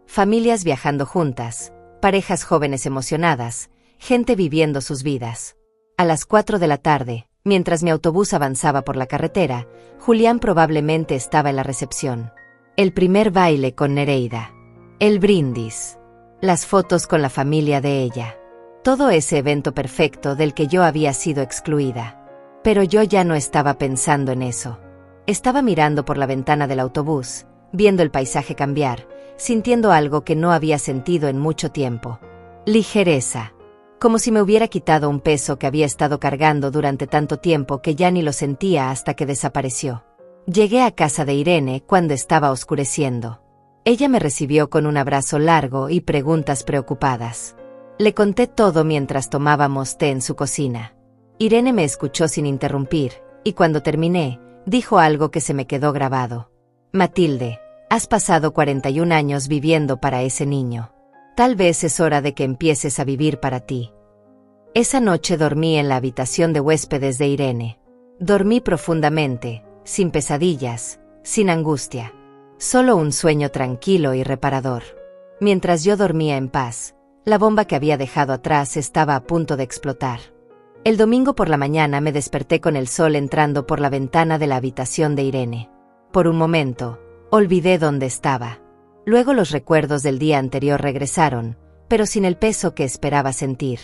Familias viajando juntas, parejas jóvenes emocionadas, gente viviendo sus vidas. A las 4 de la tarde, mientras mi autobús avanzaba por la carretera, Julián probablemente estaba en la recepción. El primer baile con Nereida. El brindis. Las fotos con la familia de ella. Todo ese evento perfecto del que yo había sido excluida. Pero yo ya no estaba pensando en eso. Estaba mirando por la ventana del autobús, viendo el paisaje cambiar, sintiendo algo que no había sentido en mucho tiempo. Ligereza. Como si me hubiera quitado un peso que había estado cargando durante tanto tiempo que ya ni lo sentía hasta que desapareció. Llegué a casa de Irene cuando estaba oscureciendo. Ella me recibió con un abrazo largo y preguntas preocupadas. Le conté todo mientras tomábamos té en su cocina. Irene me escuchó sin interrumpir, y cuando terminé, dijo algo que se me quedó grabado. Matilde, has pasado 41 años viviendo para ese niño. Tal vez es hora de que empieces a vivir para ti. Esa noche dormí en la habitación de huéspedes de Irene. Dormí profundamente, sin pesadillas, sin angustia. Solo un sueño tranquilo y reparador. Mientras yo dormía en paz, la bomba que había dejado atrás estaba a punto de explotar. El domingo por la mañana me desperté con el sol entrando por la ventana de la habitación de Irene. Por un momento, olvidé dónde estaba. Luego los recuerdos del día anterior regresaron, pero sin el peso que esperaba sentir.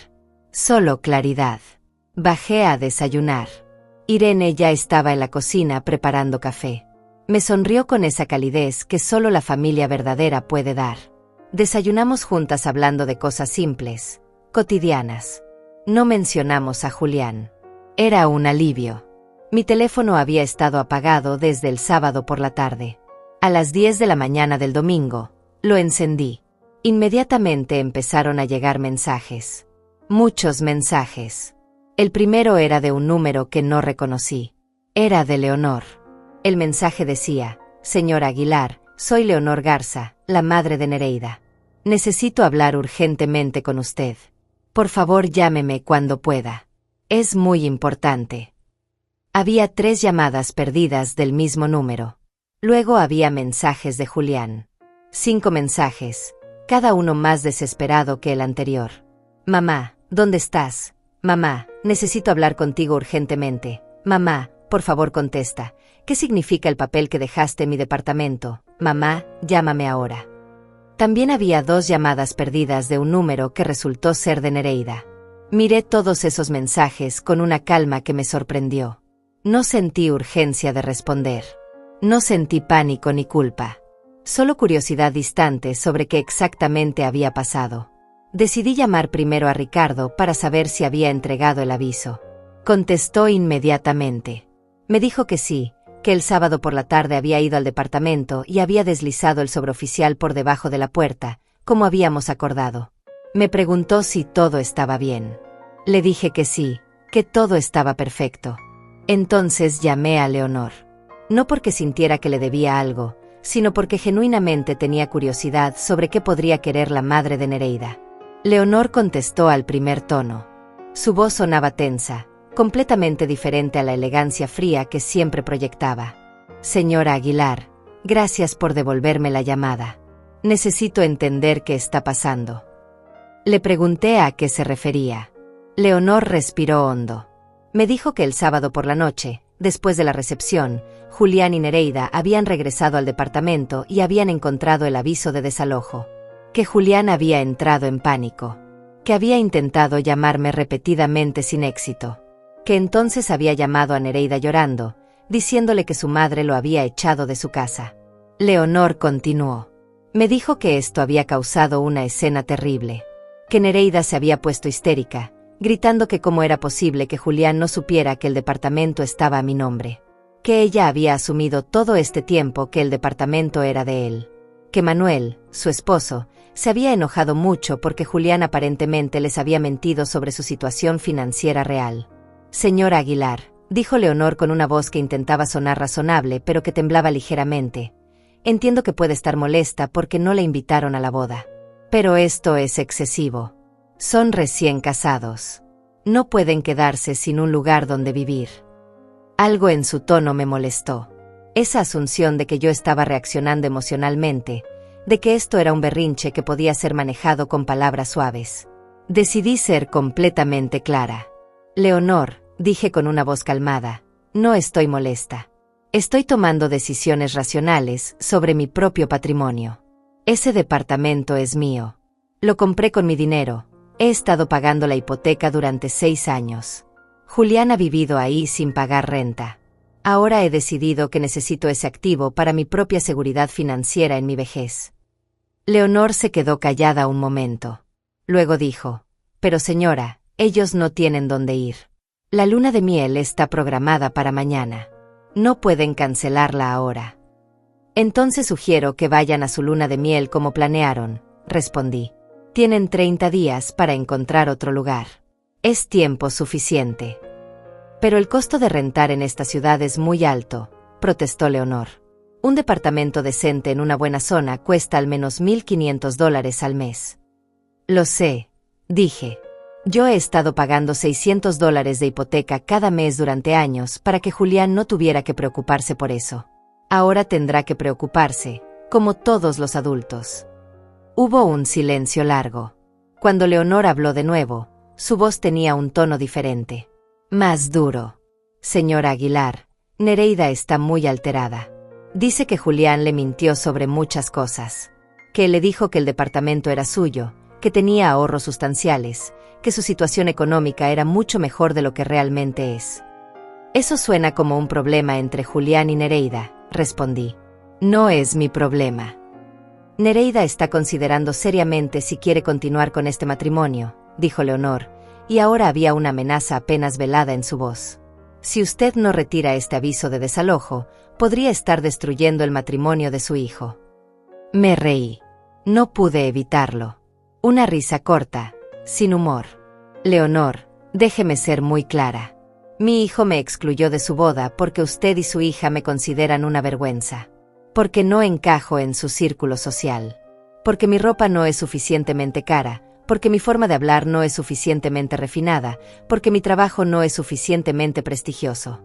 Solo claridad. Bajé a desayunar. Irene ya estaba en la cocina preparando café. Me sonrió con esa calidez que solo la familia verdadera puede dar. Desayunamos juntas hablando de cosas simples, cotidianas. No mencionamos a Julián. Era un alivio. Mi teléfono había estado apagado desde el sábado por la tarde. A las 10 de la mañana del domingo, lo encendí. Inmediatamente empezaron a llegar mensajes. Muchos mensajes. El primero era de un número que no reconocí. Era de Leonor. El mensaje decía: Señor Aguilar, soy Leonor Garza, la madre de Nereida. Necesito hablar urgentemente con usted. Por favor, llámeme cuando pueda. Es muy importante. Había 3 llamadas perdidas del mismo número. Luego había mensajes de Julián. 5 mensajes, cada uno más desesperado que el anterior. Mamá, ¿dónde estás? Mamá, necesito hablar contigo urgentemente. Mamá, por favor contesta. ¿Qué significa el papel que dejaste en mi departamento? Mamá, llámame ahora. También había 2 llamadas perdidas de un número que resultó ser de Nereida. Miré todos esos mensajes con una calma que me sorprendió. No sentí urgencia de responder. No sentí pánico ni culpa. Solo curiosidad distante sobre qué exactamente había pasado. Decidí llamar primero a Ricardo para saber si había entregado el aviso. Contestó inmediatamente. Me dijo que sí, que el sábado por la tarde había ido al departamento y había deslizado el sobreoficial por debajo de la puerta, como habíamos acordado. Me preguntó si todo estaba bien. Le dije que sí, que todo estaba perfecto. Entonces llamé a Leonor. No porque sintiera que le debía algo, sino porque genuinamente tenía curiosidad sobre qué podría querer la madre de Nereida. Leonor contestó al primer tono. Su voz sonaba tensa, completamente diferente a la elegancia fría que siempre proyectaba. Señora Aguilar, gracias por devolverme la llamada. Necesito entender qué está pasando. Le pregunté a qué se refería. Leonor respiró hondo. Me dijo que el sábado por la noche, después de la recepción, Julián y Nereida habían regresado al departamento y habían encontrado el aviso de desalojo. Que Julián había entrado en pánico. Que había intentado llamarme repetidamente sin éxito. Que entonces había llamado a Nereida llorando, diciéndole que su madre lo había echado de su casa. Leonor continuó. Me dijo que esto había causado una escena terrible. Que Nereida se había puesto histérica, gritando que cómo era posible que Julián no supiera que el departamento estaba a mi nombre. Que ella había asumido todo este tiempo que el departamento era de él. Que Manuel, su esposo, se había enojado mucho porque Julián aparentemente les había mentido sobre su situación financiera real. Señora Aguilar, dijo Leonor con una voz que intentaba sonar razonable pero que temblaba ligeramente. Entiendo que puede estar molesta porque no le invitaron a la boda. Pero esto es excesivo. Son recién casados. No pueden quedarse sin un lugar donde vivir. Algo en su tono me molestó. Esa asunción de que yo estaba reaccionando emocionalmente, de que esto era un berrinche que podía ser manejado con palabras suaves. Decidí ser completamente clara. Leonor, dije con una voz calmada, no estoy molesta. Estoy tomando decisiones racionales sobre mi propio patrimonio. Ese departamento es mío. Lo compré con mi dinero. He estado pagando la hipoteca durante 6 años. Julián ha vivido ahí sin pagar renta. Ahora he decidido que necesito ese activo para mi propia seguridad financiera en mi vejez. Leonor se quedó callada un momento. Luego dijo, pero señora, ellos no tienen dónde ir. La luna de miel está programada para mañana. No pueden cancelarla ahora. Entonces sugiero que vayan a su luna de miel como planearon, respondí. Tienen 30 días para encontrar otro lugar. Es tiempo suficiente. Pero el costo de rentar en esta ciudad es muy alto, protestó Leonor. Un departamento decente en una buena zona cuesta al menos $1,500 al mes. Lo sé, dije. Yo he estado pagando $600 de hipoteca cada mes durante años para que Julián no tuviera que preocuparse por eso. Ahora tendrá que preocuparse, como todos los adultos. Hubo un silencio largo. Cuando Leonor habló de nuevo, su voz tenía un tono diferente. Más duro. Señora Aguilar, Nereida está muy alterada. Dice que Julián le mintió sobre muchas cosas. Que le dijo que el departamento era suyo, que tenía ahorros sustanciales, que su situación económica era mucho mejor de lo que realmente es. Eso suena como un problema entre Julián y Nereida, respondí. No es mi problema. Nereida está considerando seriamente si quiere continuar con este matrimonio, dijo Leonor, y ahora había una amenaza apenas velada en su voz. Si usted no retira este aviso de desalojo, podría estar destruyendo el matrimonio de su hijo. Me reí. No pude evitarlo. Una risa corta, sin humor. Leonor, déjeme ser muy clara. Mi hijo me excluyó de su boda porque usted y su hija me consideran una vergüenza. Porque no encajo en su círculo social. Porque mi ropa no es suficientemente cara. Porque mi forma de hablar no es suficientemente refinada. Porque mi trabajo no es suficientemente prestigioso.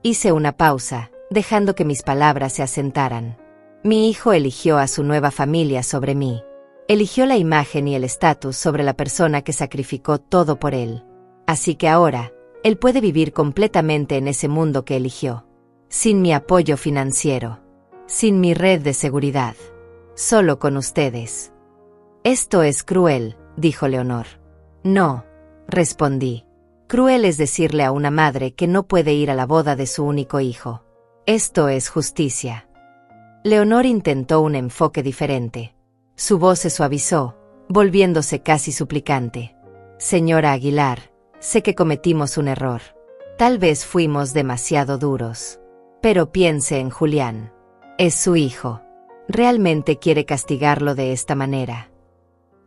Hice una pausa, dejando que mis palabras se asentaran. Mi hijo eligió a su nueva familia sobre mí. Eligió la imagen y el estatus sobre la persona que sacrificó todo por él. Así que ahora, él puede vivir completamente en ese mundo que eligió. Sin mi apoyo financiero. Sin mi red de seguridad. Solo con ustedes. Esto es cruel, dijo Leonor. No, respondí. Cruel es decirle a una madre que no puede ir a la boda de su único hijo. Esto es justicia. Leonor intentó un enfoque diferente. Su voz se suavizó, volviéndose casi suplicante. Señora Aguilar, sé que cometimos un error. Tal vez fuimos demasiado duros. Pero piense en Julián. Es su hijo. ¿Realmente quiere castigarlo de esta manera?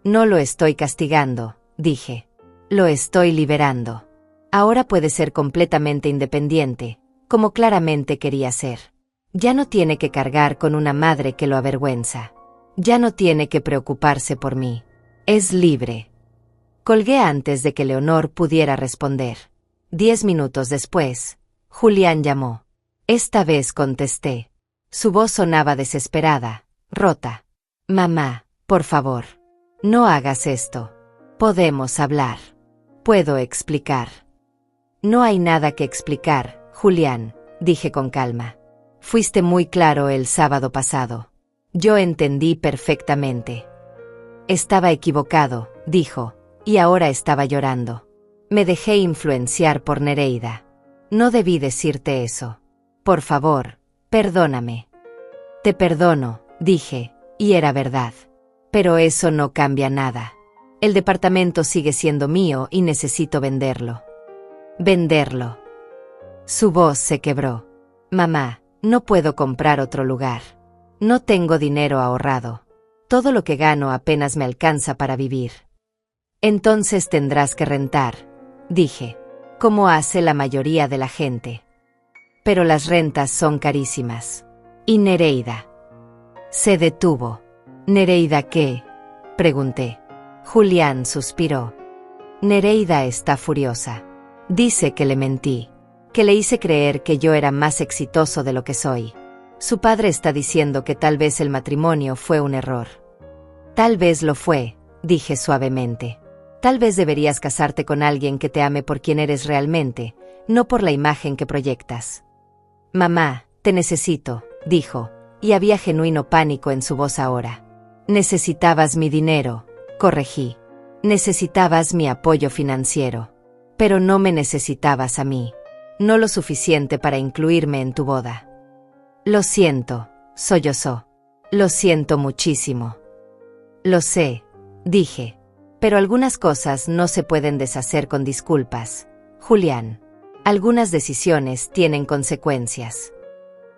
No lo estoy castigando, dije. Lo estoy liberando. Ahora puede ser completamente independiente, como claramente quería ser. Ya no tiene que cargar con una madre que lo avergüenza. Ya no tiene que preocuparse por mí. Es libre. Colgué antes de que Leonor pudiera responder. 10 minutos después, Julián llamó. Esta vez contesté. Su voz sonaba desesperada, rota. Mamá, por favor. No hagas esto. Podemos hablar. Puedo explicar. No hay nada que explicar, Julián, dije con calma. Fuiste muy claro el sábado pasado. Yo entendí perfectamente. Estaba equivocado, dijo, y ahora estaba llorando. Me dejé influenciar por Nereida. No debí decirte eso. Por favor, perdóname. Te perdono, dije, y era verdad. Pero eso no cambia nada. El departamento sigue siendo mío y necesito venderlo. Venderlo. Su voz se quebró. Mamá, no puedo comprar otro lugar. No tengo dinero ahorrado. Todo lo que gano apenas me alcanza para vivir. Entonces tendrás que rentar, dije, como hace la mayoría de la gente. Pero las rentas son carísimas. ¿Y Nereida? Se detuvo. ¿Nereida qué? Pregunté. Julián suspiró. Nereida está furiosa. Dice que le mentí. Que le hice creer que yo era más exitoso de lo que soy. Su padre está diciendo que tal vez el matrimonio fue un error. Tal vez lo fue, dije suavemente. Tal vez deberías casarte con alguien que te ame por quien eres realmente, no por la imagen que proyectas. Mamá, te necesito, dijo, y había genuino pánico en su voz ahora. Necesitabas mi dinero, corregí. Necesitabas mi apoyo financiero. Pero no me necesitabas a mí. No lo suficiente para incluirme en tu boda. Lo siento, sollozó. Lo siento muchísimo. Lo sé, dije. Pero algunas cosas no se pueden deshacer con disculpas, Julián. Algunas decisiones tienen consecuencias.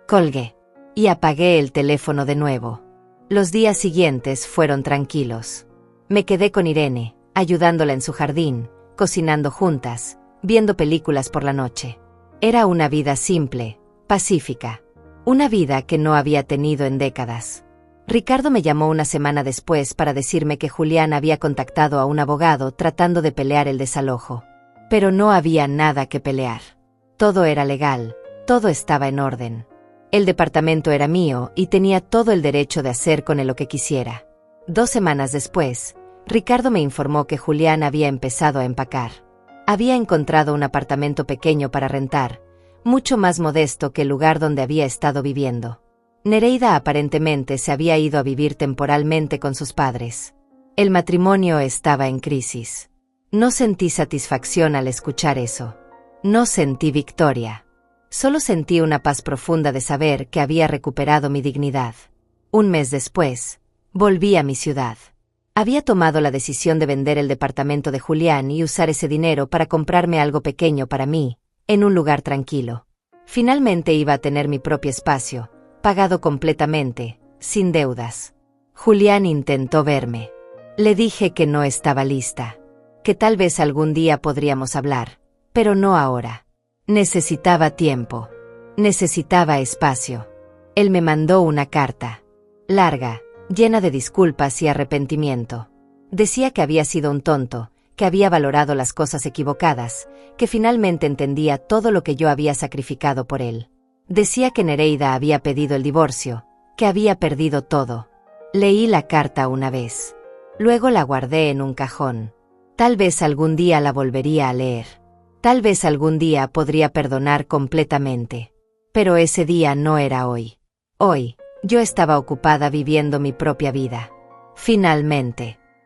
Colgué. Y apagué el teléfono de nuevo. Los días siguientes fueron tranquilos. Me quedé con Irene, ayudándola en su jardín, cocinando juntas, viendo películas por la noche. Era una vida simple, pacífica. Una vida que no había tenido en décadas. Ricardo me llamó una semana después para decirme que Julián había contactado a un abogado tratando de pelear el desalojo. Pero no había nada que pelear. Todo era legal, todo estaba en orden. El departamento era mío y tenía todo el derecho de hacer con él lo que quisiera. 2 semanas después, Ricardo me informó que Julián había empezado a empacar. Había encontrado un apartamento pequeño para rentar, mucho más modesto que el lugar donde había estado viviendo. Nereida aparentemente se había ido a vivir temporalmente con sus padres. El matrimonio estaba en crisis. No sentí satisfacción al escuchar eso. No sentí victoria. Solo sentí una paz profunda de saber que había recuperado mi dignidad. 1 mes después, volví a mi ciudad. Había tomado la decisión de vender el departamento de Julián y usar ese dinero para comprarme algo pequeño para mí, en un lugar tranquilo. Finalmente iba a tener mi propio espacio, pagado completamente, sin deudas. Julián intentó verme. Le dije que no estaba lista, que tal vez algún día podríamos hablar, pero no ahora. Necesitaba tiempo. Necesitaba espacio. Él me mandó una carta. Larga, llena de disculpas y arrepentimiento. Decía que había sido un tonto, que había valorado las cosas equivocadas, que finalmente entendía todo lo que yo había sacrificado por él. Decía que Nereida había pedido el divorcio, que había perdido todo. Leí la carta una vez. Luego la guardé en un cajón. Tal vez algún día la volvería a leer. Tal vez algún día podría perdonar completamente. Pero ese día no era hoy. Hoy, yo estaba ocupada viviendo mi propia vida. Finalmente.